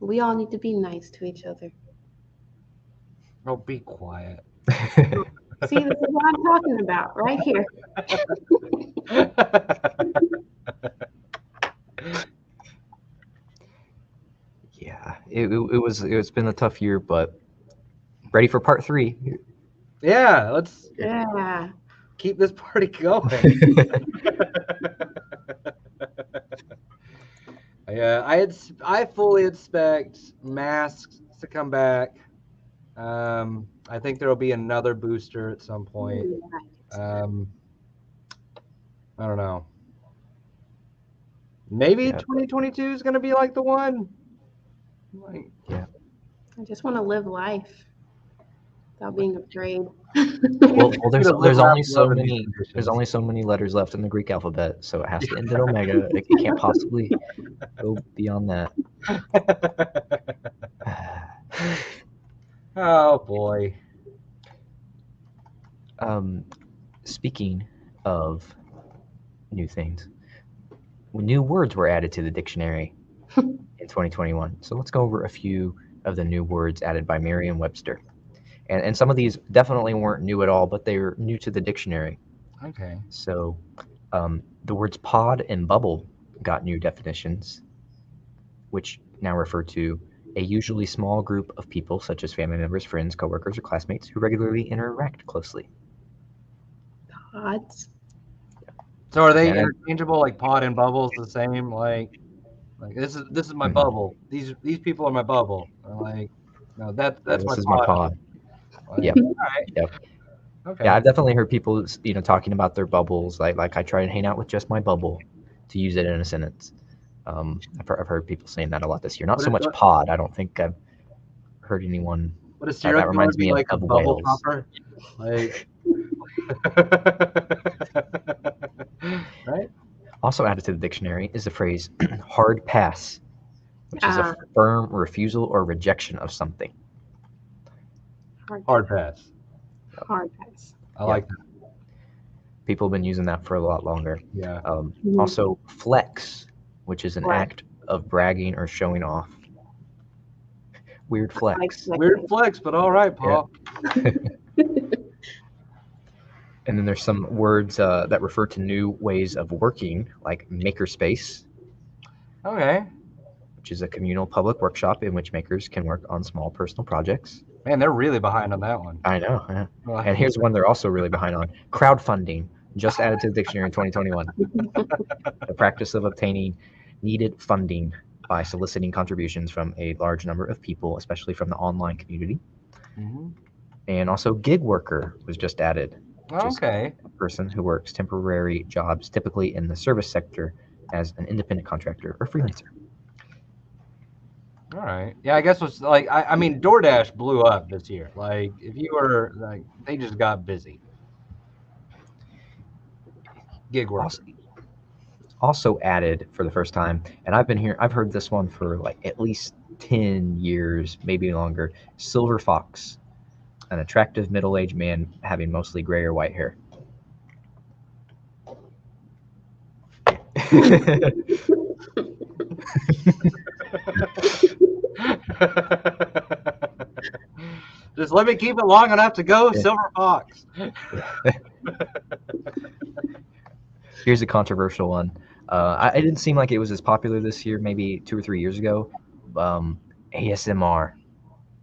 We all need to be nice to each other. Oh, be quiet. See, this is what I'm talking about right here. yeah, it's been a tough year, but ready for part 3. Yeah, let's Yeah. keep this party going. Yeah, I fully expect masks to come back. I think there will be another booster at some point. I don't know. Maybe Yeah. 2022 is going to be like the one. Like, Yeah. I just want to live life without being afraid. Well, there's The there's live, only laugh, so love in these many there's conditions. only so many letters left in the Greek alphabet, so it has to end in omega. It can't possibly go beyond that. Oh boy. Speaking of new things, new words were added to the dictionary in 2021. So let's go over a few of the new words added by Merriam-Webster. And some of these definitely weren't new at all, but they were new to the dictionary. Okay. So the words pod and bubble got new definitions, which now refer to a usually small group of people, such as family members, friends, coworkers, or classmates, who regularly interact closely. Pods. So are they Yeah, interchangeable? Like pod and bubbles the same? Like this is my Mhm. bubble. These people are my bubble. Or like no, that's my this is my pod. pod. Like, Yep. all right. Yep. Okay. Yeah, I've definitely heard people, talking about their bubbles. Like I try and hang out with just my bubble, to use it in a sentence. I've heard people saying that a lot this year. Not What so is much pod. I don't think I've heard anyone. would a That serial killer reminds be me like a of bubble whales. popper? Like right? Also added to the dictionary is the phrase hard pass, which is a Ah, firm refusal or rejection of something. Hard pass. hard pass. I Yep. like that. People have been using that for a lot longer. Yeah. Mhm. Also, flex, which is an Flex. act of bragging or showing off. Weird I like flex. flexing. Weird flex, but all right, Paul. And then there's some words that refer to new ways of working, like makerspace, Okay. which is a communal public workshop in which makers can work on small personal projects. Man, they're really behind on that one. I know. Yeah. Well, And here's one they're also really behind on: crowdfunding, just added to the dictionary in 2021. The practice of obtaining needed funding by soliciting contributions from a large number of people, especially from the online community. mhm. And also, gig worker was just added, which is Okay. a person who works temporary jobs, typically in the service sector, as an independent contractor or freelancer. All right. Yeah, I guess what's like I mean DoorDash blew up this year. Like if you were like they just got busy. Gig worker. Also added for the first time, and I've heard this one for like at least 10 years, maybe longer: silver fox, an attractive middle-aged man having mostly gray or white hair. Just let me keep it long enough to go Silver Fox. Here's a controversial one. It didn't seem like it was as popular this year, maybe 2 or 3 years ago. ASMR,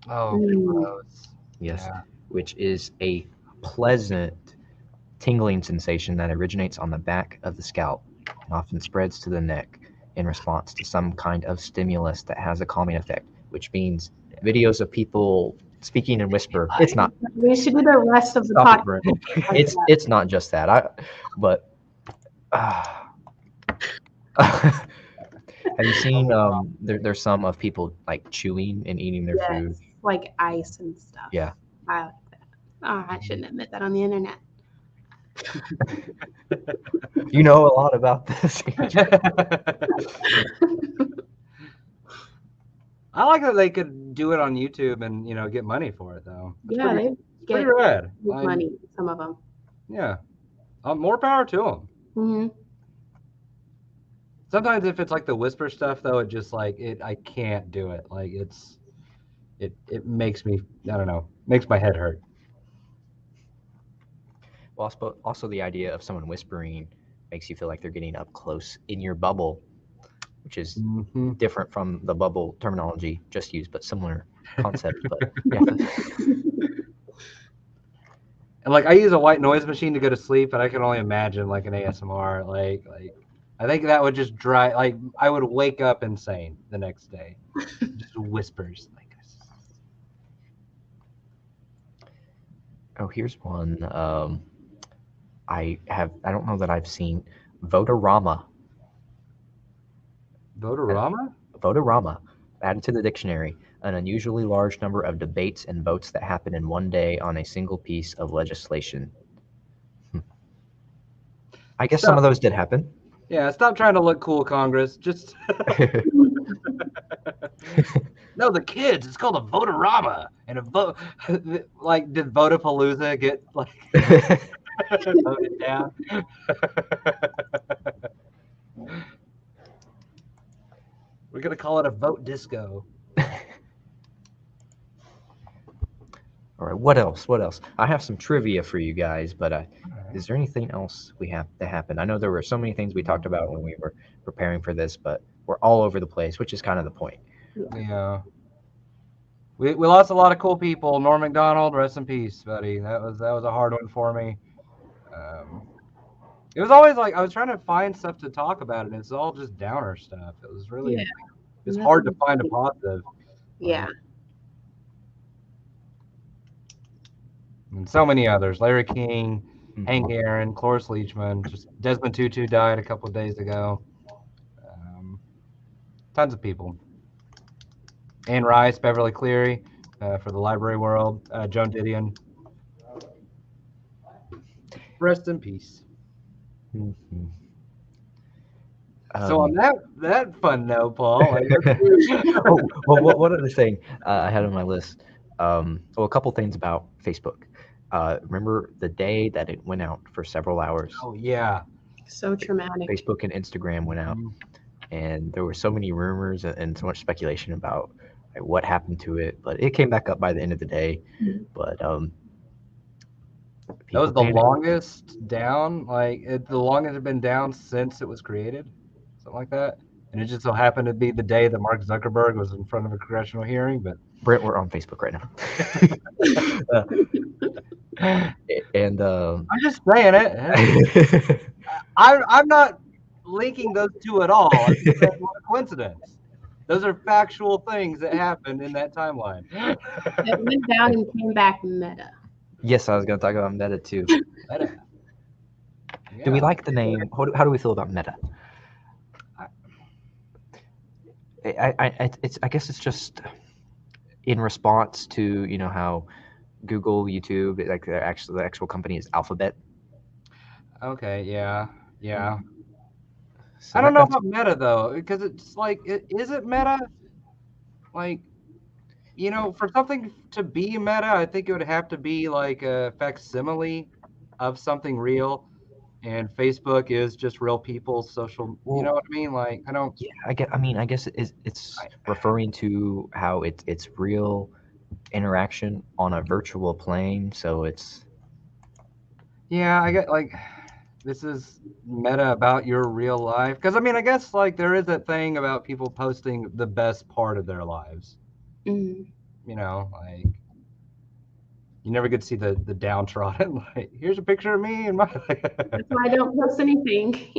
Oh, Mm. gross. yes, Yeah. which is a pleasant tingling sensation that originates on the back of the scalp and often spreads to the neck in response to some kind of stimulus that has a calming effect, which means videos of people speaking in whisper. It's not. We should do the rest of the Stop it, podcast. Brent. It's not just that. But have you seen there's some of people like chewing and eating their food? Yes, like ice and stuff. Yeah. I like that. Oh, I shouldn't admit that on the internet. You know a lot about this. I like that they could do it on YouTube and get money for it though. It's Yeah, pretty, they pretty get rad. good Like, money. Some of them. yeah, more power to them. Hmm. Sometimes if it's like the whisper stuff though, it just like I can't do it. Like it makes me, I don't know, makes my head hurt. Well, also the idea of someone whispering makes you feel like they're getting up close in your bubble, which is Mhm. different from the bubble terminology just used, but similar concept. But yeah, And like I use a white noise machine to go to sleep, and I can only imagine like an ASMR. Like I think that would just drive. Like I would wake up insane the next day. Just whispers like. oh, here's one. I don't know that I've seen Votorama. Votorama? Votorama. Added to the dictionary, an unusually large number of debates and votes that happen in one day on a single piece of legislation. I guess some of those did happen. Yeah, stop trying to look cool, Congress. Just no, the kids. It's called a votorama, and a vote. Like, did Votapalooza get like voted down? We're gonna call it a vote disco. All right, what else? What else? I have some trivia for you guys, but is there anything else we have that happened? I know there were so many things we talked about when we were preparing for this, but we're all over the place, which is kind of the point. Yeah. We lost a lot of cool people. Norm Macdonald, rest in peace, buddy. That was a hard one for me. It was always like I was trying to find stuff to talk about, and it's all just downer stuff. It was really it's hard to find a positive. Yeah. And so many others. Larry King, Hank Aaron, Cloris Leachman, just Desmond Tutu died a couple of days ago. Tons of people. Anne Rice, Beverly Cleary, for the library world. Joan Didion. Rest in peace. Mm-hmm. So on that fun note, Paul. What other thing I had on my list? A couple things about Facebook. Remember the day that it went out for several hours? Oh yeah. So traumatic. Facebook and Instagram went out, and there were so many rumors and so much speculation about what happened to it. But it came back up by the end of the day. But that was the longest down. The longest it had been down since it was created, something like that. And it just so happened to be the day that Mark Zuckerberg was in front of a congressional hearing. But Brent, we're on Facebook right now. And I'm just saying it. I'm not linking those two at all. I'm just saying what a coincidence. Those are factual things that happened in that timeline. It went down and came back Meta. Yes, I was going to talk about Meta too. Meta. Yeah. Do we like the name? How do we feel about Meta? I guess it's just in response to how Google, YouTube, like the actual company is Alphabet. Okay, yeah. So I don't know about Meta though, because it's like, is it Meta? Like, for something to be Meta, I think it would have to be like a facsimile of something real. And Facebook is just real people's social. You know what I mean? Like, I don't. Yeah, I guess it's referring to how it's real interaction on a virtual plane. So it's. Yeah, I get like, this is Meta about your real life, because I guess like there is that thing about people posting the best part of their lives. Like. You never get to see the downtrodden. Like, here's a picture of me and my. That's why I don't post anything.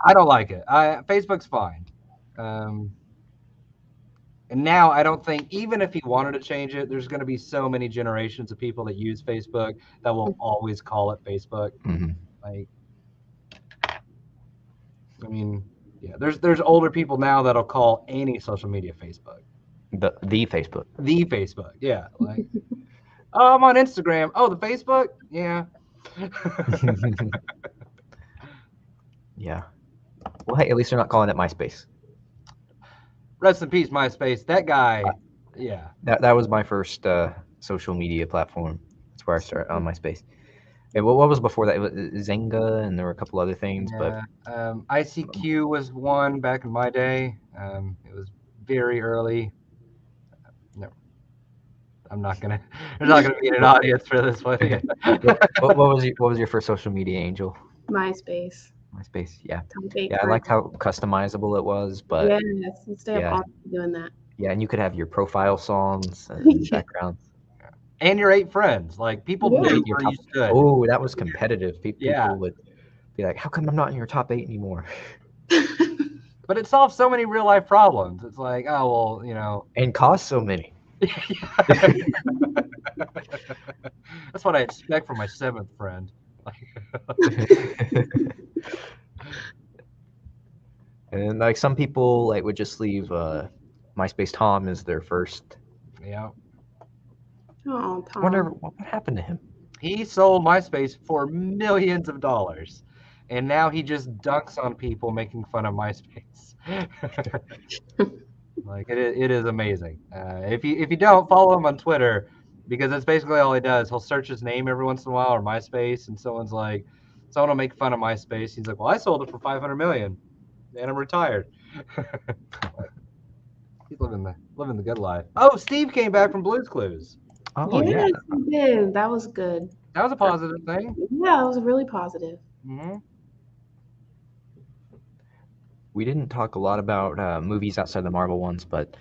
I don't like it. Facebook's fine, and now I don't think, even if he wanted to change it, there's going to be so many generations of people that use Facebook that will always call it Facebook. Like, there's older people now that'll call any social media Facebook. The Facebook. The Facebook, yeah. Like, oh, I'm on Instagram. Oh, the Facebook? Yeah. Yeah. Well, hey, at least they're not calling it MySpace. Rest in peace, MySpace. That guy, yeah. That was my first social media platform. That's where I started on MySpace. And what was before that? It was Zynga, and there were a couple other things. Yeah. But ICQ was one back in my day. It was very early. No, there's not gonna be an audience for this one. what was your first social media, Angel? MySpace, yeah. Yeah, I liked how customizable it was, but yes, you stay up all doing that. Yeah, and you could have your profile songs and backgrounds. And your 8 friends, like people knew where you stood. Oh, that was competitive. People would be like, "How come I'm not in your top 8 anymore?" But it solves so many real life problems. It's like, oh well, and costs so many. That's what I expect from my 7th friend. And like some people like would just leave MySpace Tom as their first. Yeah. Oh, I wonder Tom. what happened to him. He sold MySpace for millions of dollars, and now he just dunks on people making fun of MySpace. Like it is amazing. If you don't follow him on Twitter, because that's basically all he does. He'll search his name every once in a while or MySpace, and someone will make fun of MySpace. He's like, well, I sold it for 500 million, and I'm retired. He's living the good life. Oh, Steve came back from Blue's Clues. Oh yeah. Yes, he did. That was good. That was a positive thing. Yeah, it was really positive. Mm-hmm. We didn't talk a lot about movies outside the Marvel ones, but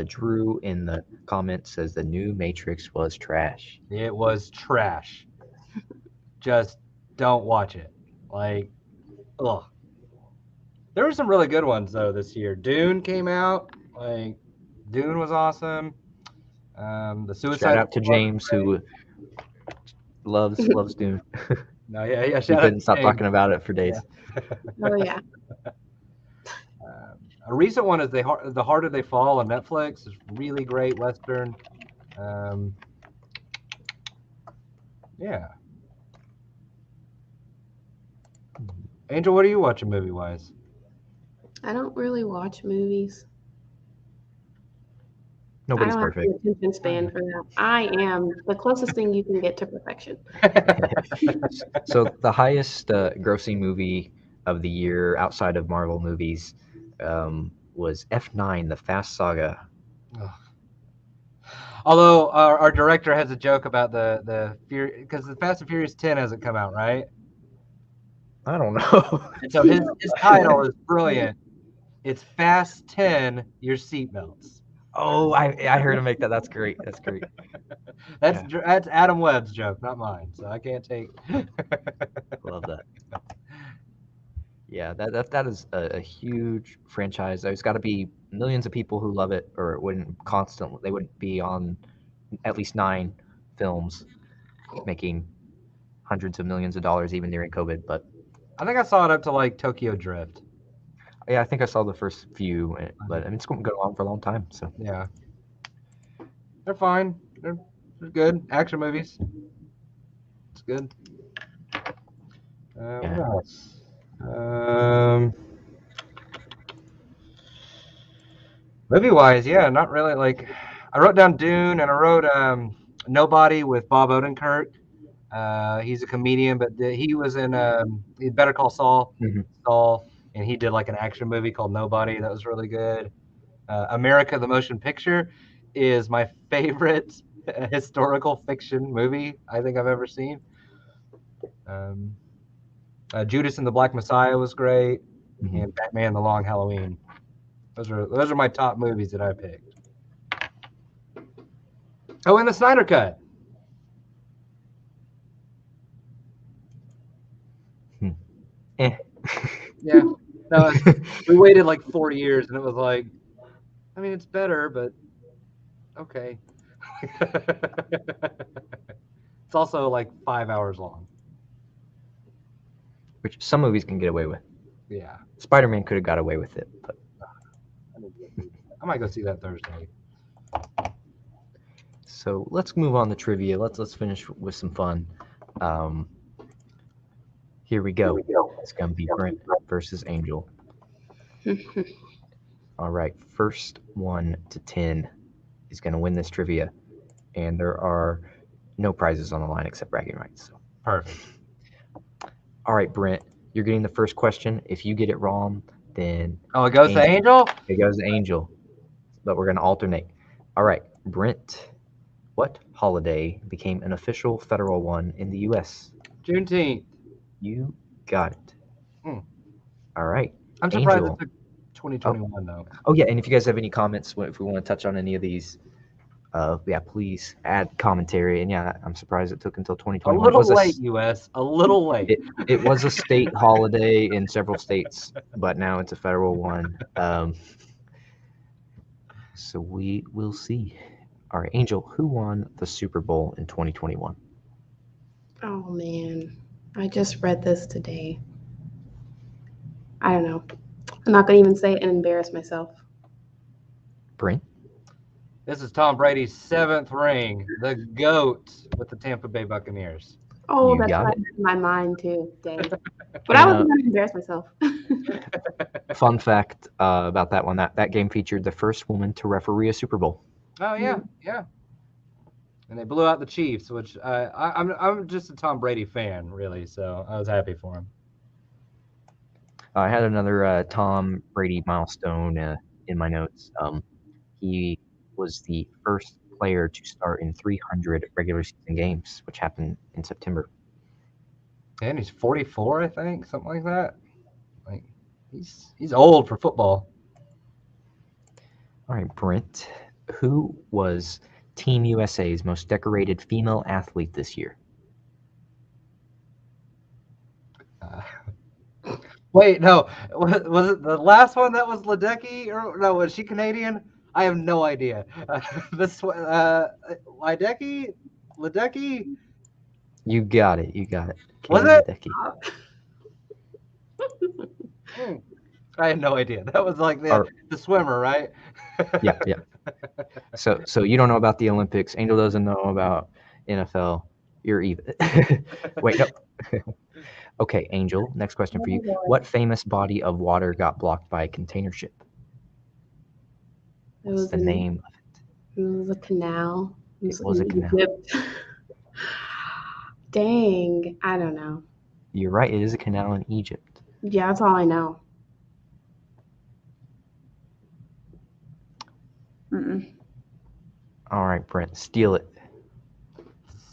Drew in the comments says the new Matrix was trash. It was trash. Just don't watch it. Like, ugh. There were some really good ones though this year. Dune came out. Like, Dune was awesome. The Suicide Shout out to Squad was James great. who loves Dune. No, yeah. We Shout out couldn't to stop James. talking about it for days. Oh yeah. A recent one is The Harder They Fall on Netflix. It's really great Western. Yeah. Angel, what are you watching movie wise? I don't really watch movies. I Nobody's don't have perfect. the attention span for that. I am the closest thing you can get to perfection. So the highest grossing movie of the year outside of Marvel movies was F9, The Fast Saga. Although our director has a joke about the fear, because the Fast and Furious 10 hasn't come out, right? I don't know. And so his title is brilliant. It's Fast 10, your seatbelts. Oh, I heard him make that. That's great. That's great. That's Adam Webb's joke, not mine. So I can't take. Love that. Yeah, that is a huge franchise. There's got to be millions of people who love it, or it wouldn't constantly. They wouldn't be on at least 9 films, making hundreds of millions of dollars even during COVID. But I think I saw it up to like Tokyo Drift. yeah, I think I saw the first few, but I mean it's going to go on for a long time. So Yeah, they're fine. They're good action movies. It's good. Yeah. What else? Movie wise, yeah, not really. Like, I wrote down Dune and I wrote Nobody with Bob Odenkirk. He's a comedian, but he was in Better Call Saul. Mhm. Saul, and he did like an action movie called Nobody that was really good. America the Motion Picture is my favorite historical fiction movie I think I've ever seen. Judas and the Black Messiah was great, Mhm. and Batman: The Long Halloween. Those are my top movies that I picked. Oh, and the Snyder Cut. Eh. Yeah. No, we waited like 4 years, and it was like, I mean, it's better, but okay. It's also like 5 hours long. Which some movies can get away with. Yeah. Spider-Man could have got away with it, but I might go see that Thursday. so let's move on to trivia. Let's finish with some fun. Here we go. It's gonna be Brent versus Angel. All right, first 1 to 10 is gonna win this trivia, and there are no prizes on the line except bragging rights. So. Perfect. All right, Brent, you're getting the first question. If you get it wrong, then Oh, it goes to Angel? it goes to Angel, but we're gonna alternate. All right, Brent, what holiday became an official federal one in the U.S.? Juneteenth. You got it. Hmm. All right. I'm surprised Angel. it took 2021 though. Oh yeah, and if you guys have any comments, if we want to touch on any of these, yeah, please add commentary. And yeah, I'm surprised it took until A 2021. little late, US. A little late. It was a state holiday in several states, but now it's a federal one. So we will see. All right, Angel, who won the Super Bowl in 2021? Oh man, I just read this today. I don't know. I'm not gonna even say it and embarrass myself. Brent? This is Tom Brady's 7th ring, the GOAT with the Tampa Bay Buccaneers. Oh, You that's got what I it. had in my mind too. Dang. But And, I wasn't gonna embarrass myself. Fun fact about that one: that game featured the first woman to referee a Super Bowl. Oh yeah, yeah. And they blew out the Chiefs, which I'm just a Tom Brady fan, really. So I was happy for him. I had another Tom Brady milestone in my notes. He was the first player to start in 300 regular season games, which happened in September. And he's 44, I think, something like that. Like he's old for football. All right, Brent, who was Team USA's most decorated female athlete this year? Wait, no, was it the last one that was Ledecky, or no? Was she Canadian? I have no idea. Ledecky. You got it. You got it. Was Katie it? Ledecky. I had no idea. That was like the swimmer, right? Yeah, yeah. So you don't know about the Olympics. Angel doesn't know about NFL. You're even. Wait, no. Okay, Angel, next question for you. What famous body of water got blocked by a container ship? What's the name of it? It was a canal. It was a canal. Egypt. Dang, I don't know. You're right, it is a canal in Egypt. Yeah, that's all I know. Mm-mm. All right, Brent, steal it.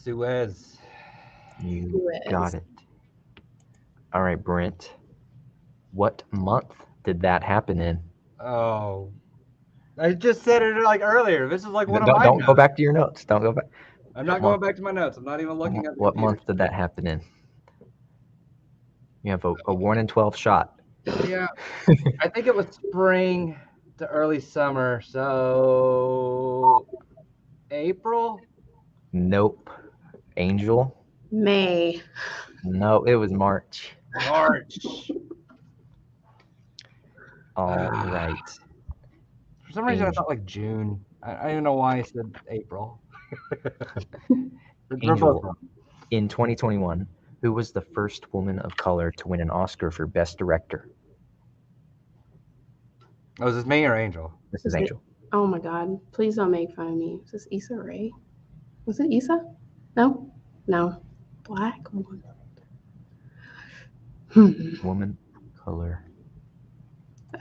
Suez. You Suez. got it. All right, Brent. What month did that happen in? Oh, I just said it like earlier. This is like one of my Don't notes. go back to your notes. Don't go back. I'm not going back to my notes. I'm not even looking at the What computer. month did that happen in? You have a 1 in 12 shot. Yeah, I think it was spring to early summer. So April? Nope. Angel? May. No, it was March. March. All right. For some reason, I thought like June. I don't know why I said April. Angel, in 2021, who was the first woman of color to win an Oscar for Best Director? Oh, is this me or Angel? This is Angel. Oh my God! Please don't make fun of me. Is this Issa Rae? Was it Issa? No. Black woman. Woman of color.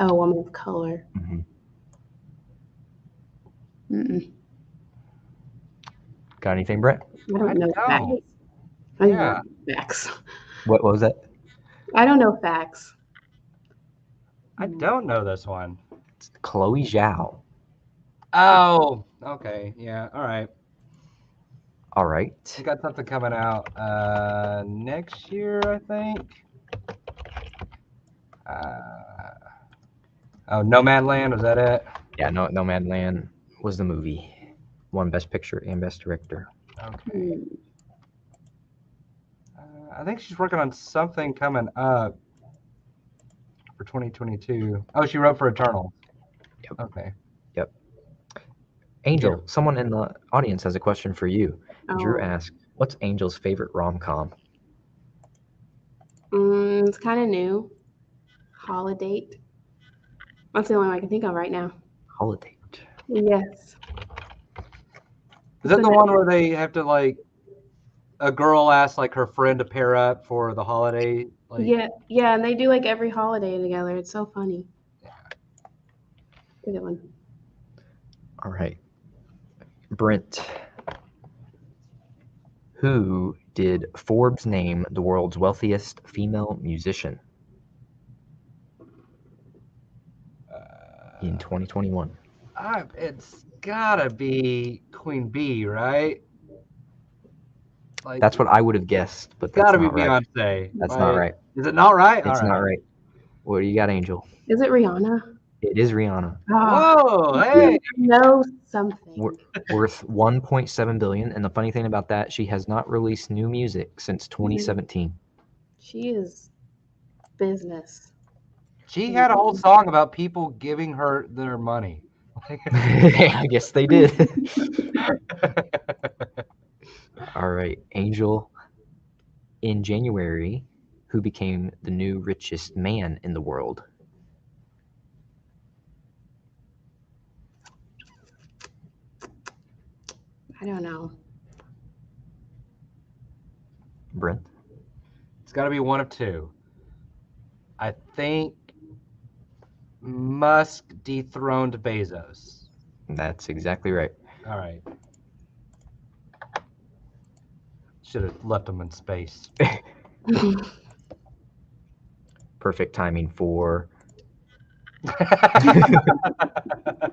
Oh, woman of color. Mm-hmm. Mm-mm. Got anything, Brett? I don't know facts. I don't know facts. What was that? I don't know facts. I don't know this one. It's Chloe Zhao. Oh, okay. Yeah. All right. All right. We got something coming out next year, I think. Nomadland, was that it? Yeah, Nomadland was the movie. Won Best Picture and Best Director. Okay. I think she's working on something coming up for 2022. Oh, she wrote for Eternal. Yep. Okay. Yep. Angel, someone in the audience has a question for you. Drew asked, what's Angel's favorite rom-com? It's kind of new. Holiday. That's the only one I can think of right now. Holiday. Yes. Is that the one where they have to like a girl asks like her friend to pair up for the holiday? Like... Yeah, and they do like every holiday together. It's so funny. Yeah. Good one. All right. Brent, who did Forbes name the world's wealthiest female musician in 2021? It's gotta be Queen Bee, right? Like, that's what I would have guessed, but that's gotta not be right. Beyonce. That's not right. Is it not right? It's not right. What do you got, Angel? Is it Rihanna? It is Rihanna. Whoa! Hey, know something. Worth 1.7 billion, and the funny thing about that, she has not released new music since 2017. She is business. She had a whole song about people giving her their money. I guess they did. All right, Angel. In January, who became the new richest man in the world? I don't know. Brent? It's got to be one of two. I think Musk dethroned Bezos. That's exactly right. All right. Should have left him in space. Perfect timing for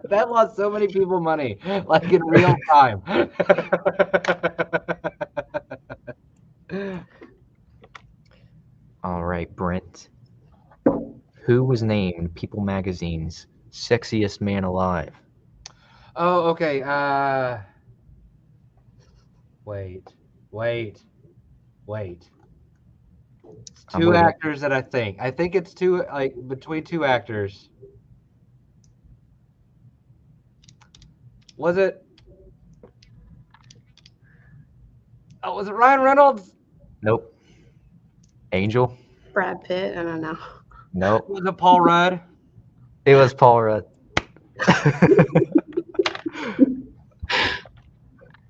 That lost so many people money, like in real time. all right, Brent. Who was named People Magazine's sexiest man alive? Oh, okay. Wait. It's I'm two waiting. actors that I think it's two, like between two actors. Was it? Oh, was it Ryan Reynolds? Nope. Angel? Brad Pitt. I don't know. Nope. Was it Paul Rudd? It was Paul Rudd.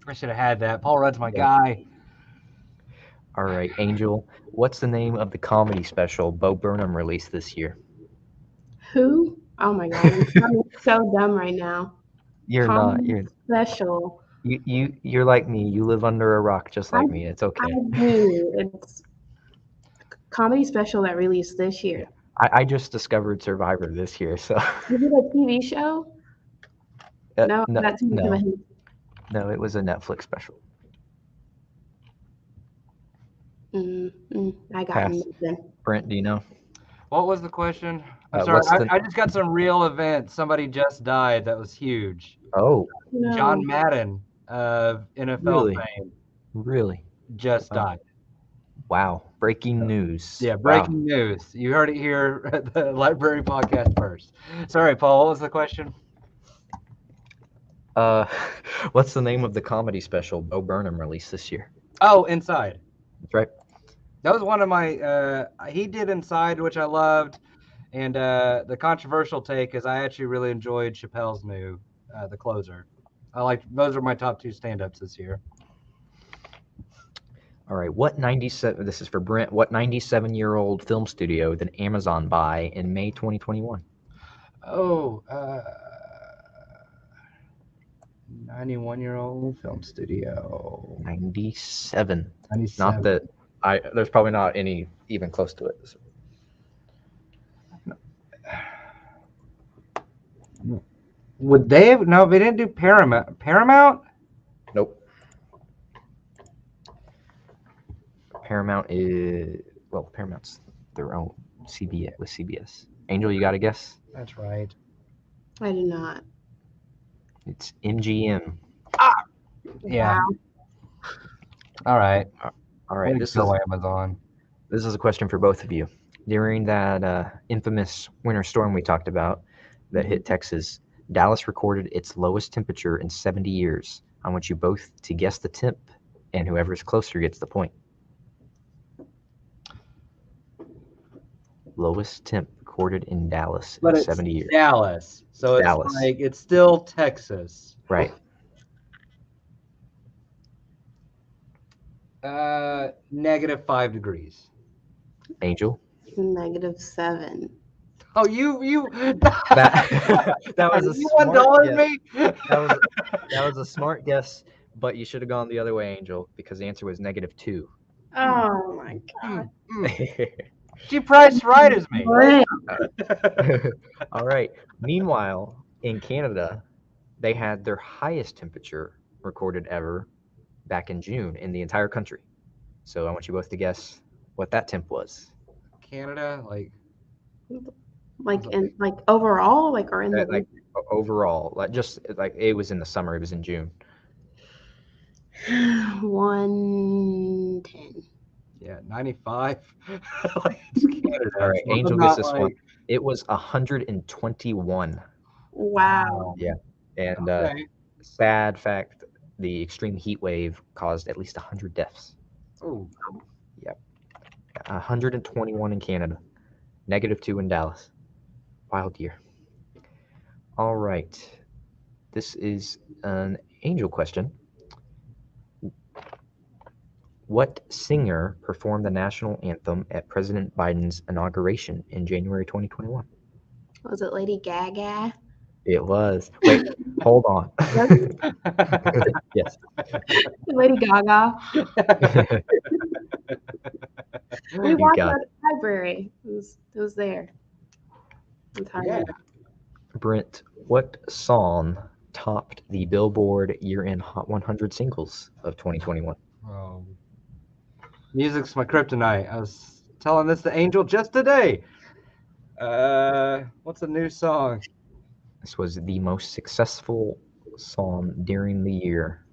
I should have had that. Paul Rudd's my guy. All right, Angel. What's the name of the comedy special Bo Burnham released this year? Who? Oh my god, I'm sounding so dumb right now. You're not. Comedy special. You're like me. You live under a rock just like me. It's I okay. do. It's a comedy special that released this year. I just discovered Survivor this year, so Is it a TV show? No, that's too much of a hint. no, it was a Netflix special. I got Pass. nothing. Brent, do you know? What was the question? I'm what's sorry. the- I just got some real event. Somebody just died. That was huge. Oh, No. John Madden of NFL Really? fame really? just Wow. died. Wow. Breaking news. Yeah, Wow. breaking news. You heard it here at the Library Podcast first. Sorry, Paul. What was the question? What's the name of the comedy special Bo Burnham released this year? Oh, Inside. That's right. That was one of my. He did Inside, which I loved, and the controversial take is I actually really enjoyed Chappelle's new, The Closer. I like those are my top two stand-ups this year. All right. What 97? This is for Brent. What 97-year-old film studio did Amazon buy in May 2021? Oh, 91-year-old film studio. 97. 97. Not that there's probably not any even close to it. Would they have? No, they didn't do Paramount. Paramount? Nope. Paramount is Paramount's their own CBS with CBS. Angel, you got a guess? That's right. I do not. It's MGM. Yeah. Wow. All right. All right. This is Amazon. This is a question for both of you. During that infamous winter storm we talked about that hit Texas, Dallas recorded its lowest temperature in 70 years. I want you both to guess the temp, and whoever's closer gets the point. Lowest temp recorded in Dallas in 70 years. Dallas. So Dallas. it's like it's still Texas. Right. -5 degrees. Angel? -7. Oh, you That was a you smart $1 guess. me? That was a smart guess, but you should have gone the other way, Angel, because the answer was -2. Oh my god. She priced right as me. Great. All right. Meanwhile, in Canada, they had their highest temperature recorded ever back in June in the entire country. So I want you both to guess what that temp was. Canada, Like overall, or in the Like overall, just like it was in the summer, it was in June. 110. yeah, 95. It's Canada. All right, So Angel I'm gets not this one. It was 121. Wow. Yeah. And Okay. sad fact, the extreme heat wave caused at least 100 deaths. Ooh. Yep. 121 in Canada. -2 in Dallas. Wild year. All right. This is an angel question. What singer performed the national anthem at President Biden's inauguration in January 2021? Was it Lady Gaga? It was. Wait, hold on. Was it Yes. Lady Gaga? We You watched got that at the library. It was there. I'm tired Yeah. of it. Brent, what song topped the Billboard year-end Hot 100 singles of 2021? Music's my kryptonite. I was telling this to Angel just today. What's a new song? This was the most successful song during the year.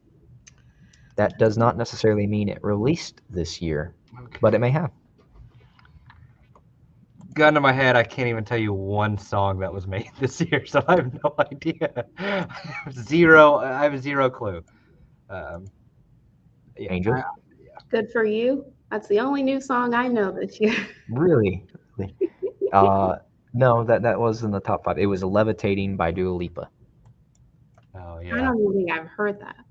That does not necessarily mean it released this year, but it may have. Gun to my head, I can't even tell you one song that was made this year, so I have no idea. I have zero clue. Yeah, Angel? Good for you. That's the only new song I know this year. Really? No, that was in the top 5. It was Levitating by Dua Lipa. Oh I yeah. don't even think I've heard that.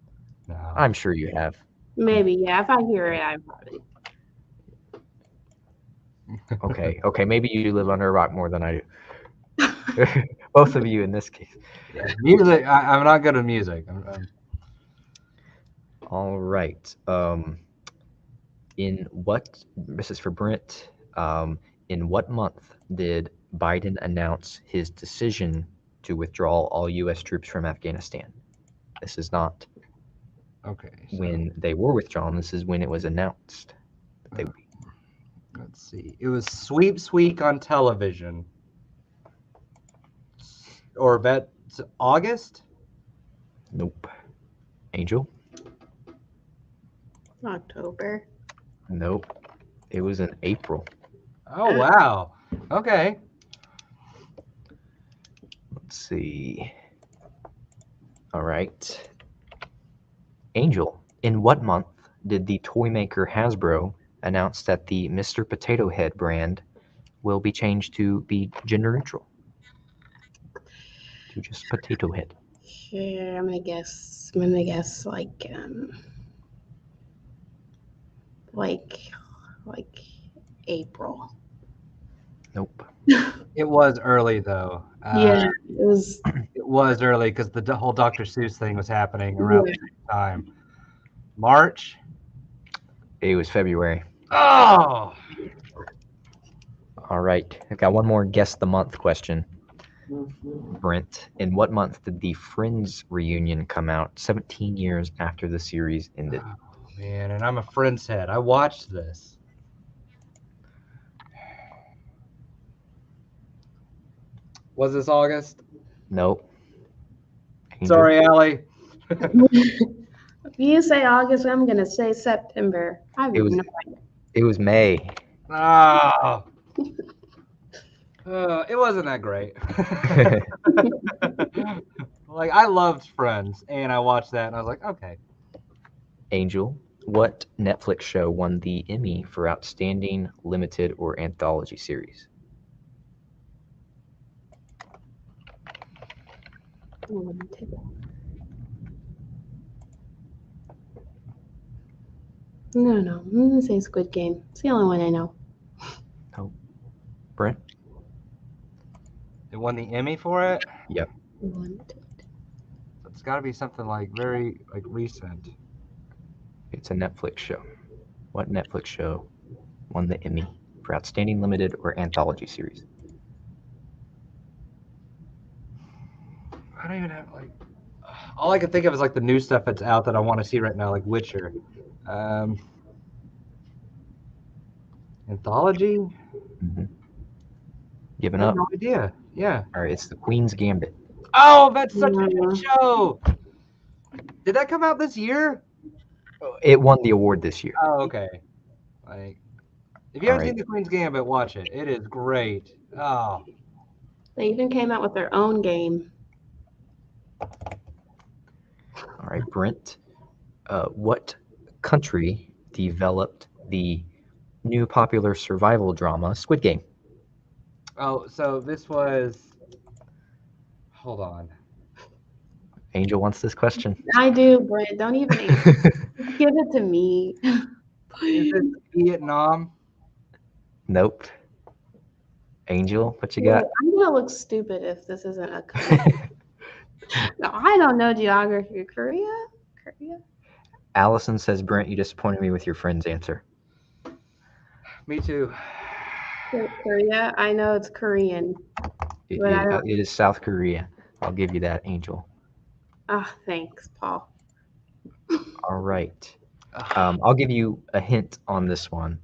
No. I'm sure you have. Maybe, yeah. If I hear it, I've heard it. Okay, maybe you live under a rock more than I do. Both of you in this case. Yeah, music. I'm not good at music. All right. This is for Brent. In what month did Biden announce his decision to withdraw all U.S. troops from Afghanistan? This is not Okay. So, when they were withdrawn. This is when it was announced that they would be. let's see. It was Sweeps Week on television. Or that's August? Nope. Angel? October. Nope. It was in April. Oh wow. Okay. Let's see. All right. Angel, in what month did the toy maker Hasbro announce that the Mr. Potato Head brand will be changed to be gender neutral? To just Potato Head. Sure, I'm gonna guess like April. Nope. It was early though. Yeah, it was. It was early because the whole Dr. Seuss thing was happening around the same time. March. It was February. Oh. All right. I've got one more guess the month question. Brent, in what month did the Friends reunion come out 17 years after the series ended? Oh, man, and I'm a Friends head. I watched this. Was this August? Nope. Angel? Sorry, Allie. If you say August, I'm gonna say September. I have It was no idea. It was May. Oh. It wasn't that great. Like, I loved Friends, and I watched that, and I was like, okay. Angel, what Netflix show won the Emmy for Outstanding Limited or Anthology Series? No, I'm gonna say Squid Game. It's the only one I know. Oh, Brent? It won the Emmy for it? Yep. It's got to be something like very recent. It's a Netflix show. What Netflix show won the Emmy for Outstanding Limited or Anthology Series? I don't even have all I can think of is the new stuff that's out that I want to see right now, like Witcher. Anthology? Mm-hmm. Giving I have up? no idea. Yeah. All right, it's The Queen's Gambit. Oh, that's such a good show. Did that come out this year? It won the award this year. Oh, okay. If you haven't seen The Queen's Gambit, watch it. It is great. Oh. They even came out with their own game. All right, Brent. What country developed the new popular survival drama Squid Game? Oh, so this was. Hold on. Angel wants this question. I do, Brent. Don't even answer. Give it to me. Is it Vietnam? Nope. Angel, what you Wait, got? I'm gonna look stupid if this isn't a country. No, I don't know geography. Korea? Korea? Allison says, Brent, you disappointed me with your friend's answer. Me too. Korea? I know it's Korean. But I don't. It is South Korea. I'll give you that, Angel. Ah, thanks, Paul. All right. I'll give you a hint on this one.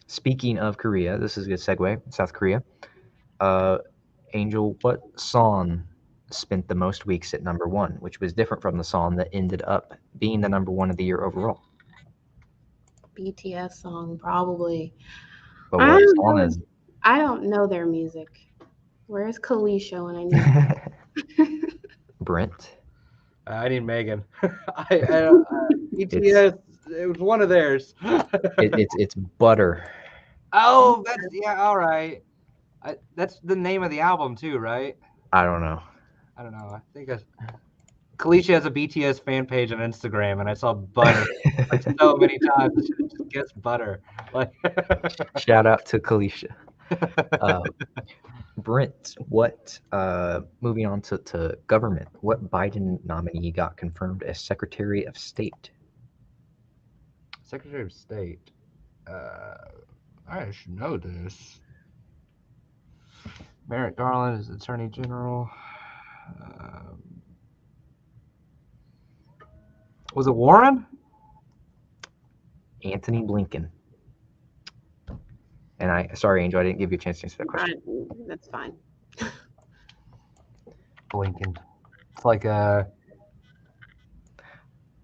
Speaking of Korea, this is a good segue. South Korea. Angel, what song spent the most weeks at number one, which was different from the song that ended up being the number one of the year overall? BTS song, probably. But I what don't song know. is I don't know their music. Where's Kalisha when I need it? Brent? I need Megan. BTS. It was one of theirs. It's Butter. Oh, that's all right. That's the name of the album too, right? I don't know. I don't know. I think Kalisha has a BTS fan page on Instagram, and I saw Butter like so many times. I should have just guessed Butter. Like, Shout out to Kalisha. Brent, what, moving on to government, what Biden nominee got confirmed as Secretary of State? Secretary of State. I should know this. Merrick Garland is Attorney General. Was it Warren? Anthony Blinken. And sorry, Angel, I didn't give you a chance to answer that question. That's fine. Blinken. It's like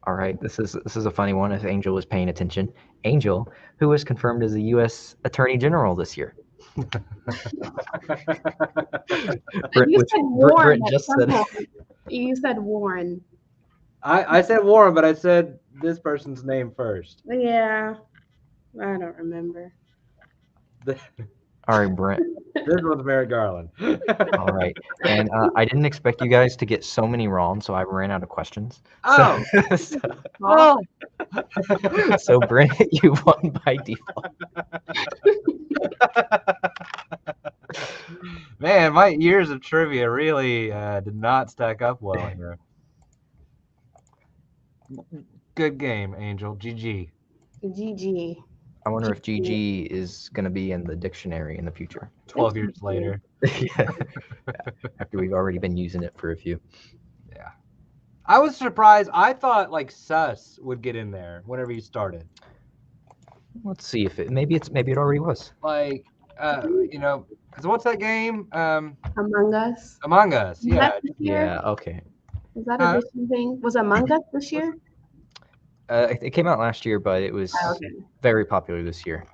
All right, this is a funny one. If Angel was paying attention, Angel, who was confirmed as the U.S. Attorney General this year. You said Warren. Brent just said. You said Warren. I said Warren, but I said this person's name first. Yeah, I don't remember. All right, Brent. This was Merrick Garland. All right, and I didn't expect you guys to get so many wrong, so I ran out of questions. Oh, So Brent, you won by default. Man, my years of trivia really did not stack up well here. Good game, Angel. GG. GG. I wonder if GG is going to be in the dictionary in the future. 12 years later. Yeah. After we've already been using it for a few. Yeah. I was surprised. I thought like sus would get in there whenever you started. Let's see if maybe it already was. Like, because what's that game? Among Us. Among Us. Yeah. Yeah. Okay. Is that a different thing? Was Among Us this year? It came out last year, but it was very popular this year.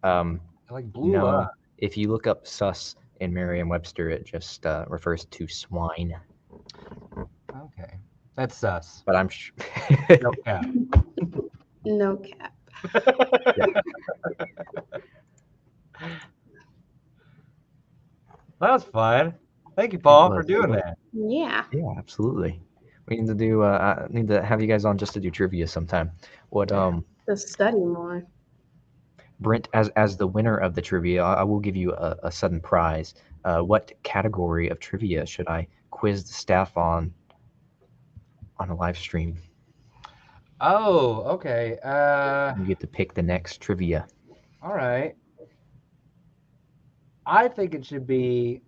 Like blew up. If you look up sus in Merriam-Webster, it just refers to swine. Okay. That's sus. But I'm no cap. No cap. That was fun. Thank you, Paul, for doing that. Yeah. Yeah, absolutely. We need to do. I need to have you guys on just to do trivia sometime. What? To study more. Brent, as the winner of the trivia, I will give you a sudden prize. What category of trivia should I quiz the staff on a live stream? Oh, okay. You get to pick the next trivia. All right. I think it should be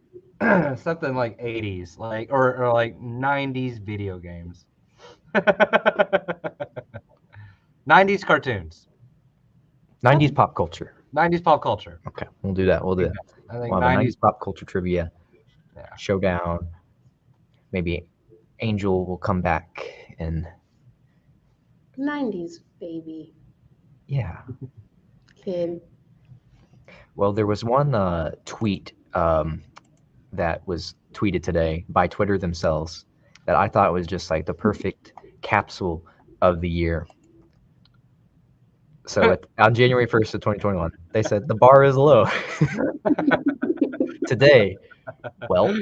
something like 80s, like or like 90s video games. 90s cartoons. 90s pop culture. 90s pop culture. Okay, we'll do that. I think we'll have 90s pop culture trivia. Yeah. Showdown. Maybe Angel will come back and 90s baby. Yeah. Kid. Well, there was one tweet that was tweeted today by Twitter themselves that I thought was just like the perfect capsule of the year. So on January 1st of 2021, they said the bar is low. Today, well,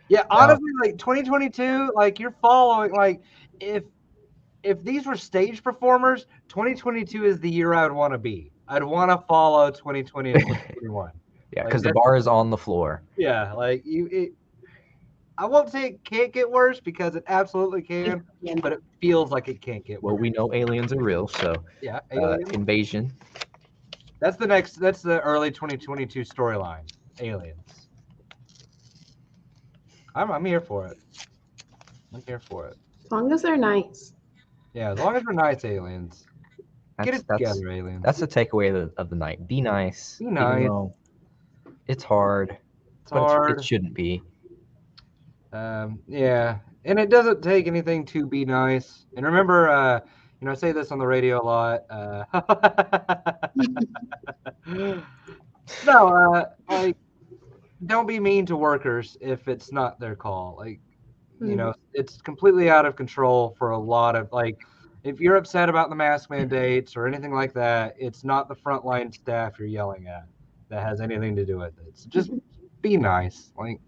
yeah, honestly, like 2022, like you're following, like if these were stage performers, 2022 is the year I would want to be. I'd want to follow 2020 and 2021. yeah, Like, because the bar is on the floor. Yeah, like I won't say it can't get worse because it absolutely can, but it feels like it can't get worse. Well, we know aliens are real, so Yeah, aliens. invasion. That's the early 2022 storyline. Aliens. I'm here for it. I'm here for it. As long as they're nice. Yeah, as long as we're nice aliens. Get it together, aliens. That's the takeaway of the night. Be nice. Be nice. Even though it's hard. It's hard. It shouldn't be. Yeah, and it doesn't take anything to be nice. And remember, I say this on the radio a lot. No, like, don't be mean to workers if it's not their call. Like, it's completely out of control for a lot of, like, if you're upset about the mask mandates or anything like that, it's not the frontline staff you're yelling at that has anything to do with it. So just be nice. Like,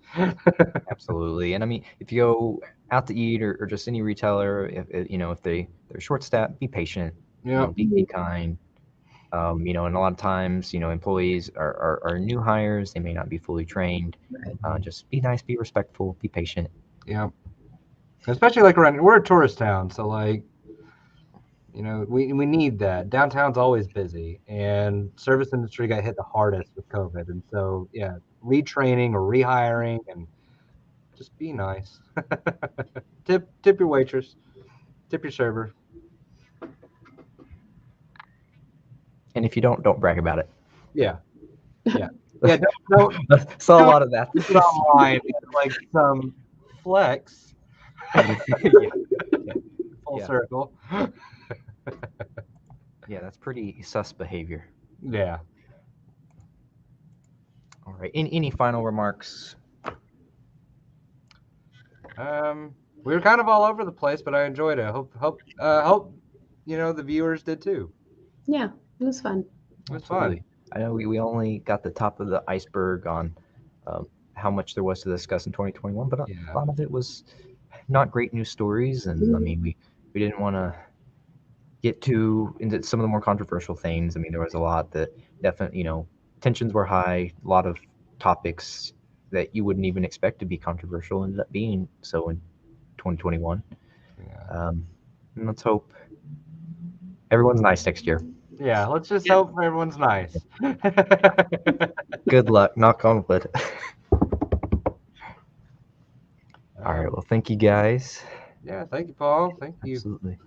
absolutely. And I mean, if you go out to eat or just any retailer, if they're short staffed, be patient. Yeah. Be kind. And a lot of times, employees are new hires. They may not be fully trained. Just be nice, be respectful, be patient. Yeah. Especially like we're a tourist town, so like, we need that. Downtown's always busy, and service industry got hit the hardest with COVID, and so yeah, retraining or rehiring, and just be nice. Tip your waitress, tip your server. And if you don't brag about it. Yeah. Don't saw a lot of that. Put it online like some flex. Full circle. Yeah, that's pretty sus behavior. Yeah. All right. Any final remarks? We were kind of all over the place, but I enjoyed it. Hope the viewers did too. Yeah, it was fun. It was fun. I know we only got the top of the iceberg on how much there was to discuss in 2021, but a lot of it was not great news stories, and I mean we didn't want to get too into some of the more controversial things. I mean, there was a lot that definitely, tensions were high, a lot of topics that you wouldn't even expect to be controversial ended up being so in 2021. Yeah. And let's hope everyone's nice next year. Yeah, let's just hope everyone's nice. Good luck. Knock on wood. All right. Well, thank you guys. Yeah, thank you, Paul. Thank you. Absolutely.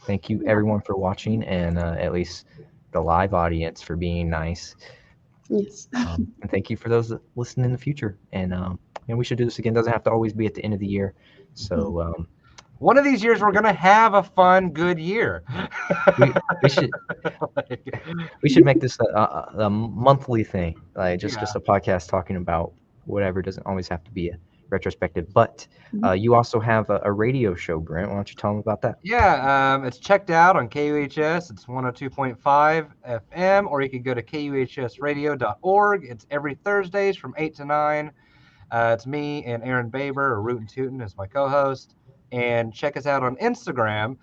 Thank you, everyone, for watching, and at least the live audience for being nice. Yes. And thank you for those that listen in the future. And we should do this again. It doesn't have to always be at the end of the year. So one of these years we're gonna have a fun, good year. we should make this a monthly thing, like just a podcast talking about whatever. It doesn't always have to be a retrospective, but you also have a radio show, Brent. Why don't you tell them about that? Yeah, it's checked out on KUHS. It's 102.5 FM, or you can go to kuhsradio.org. It's every Thursdays from 8 to 9. It's me and Aaron Baber, or Rootin' Tootin' is my co-host. And check us out on Instagram,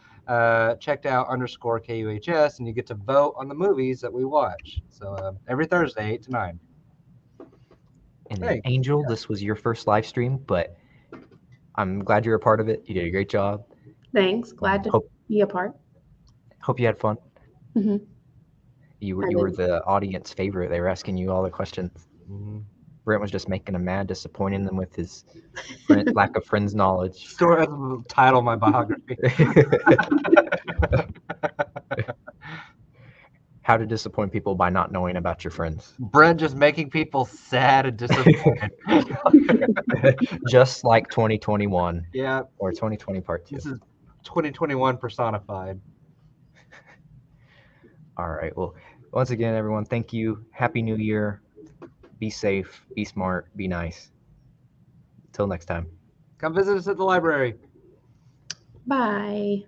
checked out _KUHS, and you get to vote on the movies that we watch. So every Thursday, 8 to 9. And then Angel, this was your first live stream, but I'm glad you're a part of it. You did a great job. Thanks. Glad to be a part. Hope you had fun. Mm-hmm. You were the audience favorite. They were asking you all the questions. Mm-hmm. Brent was just making them mad, disappointing them with his lack of friends' knowledge. Story title of my biography. How to disappoint people by not knowing about your friends. Brent just making people sad and disappointed. Just like 2021. Yeah. Or 2020 part 2. This is 2021 personified. All right. Well, once again, everyone, thank you. Happy New Year. be safe, be smart, be nice. Till next time. Come visit us at the library. Bye.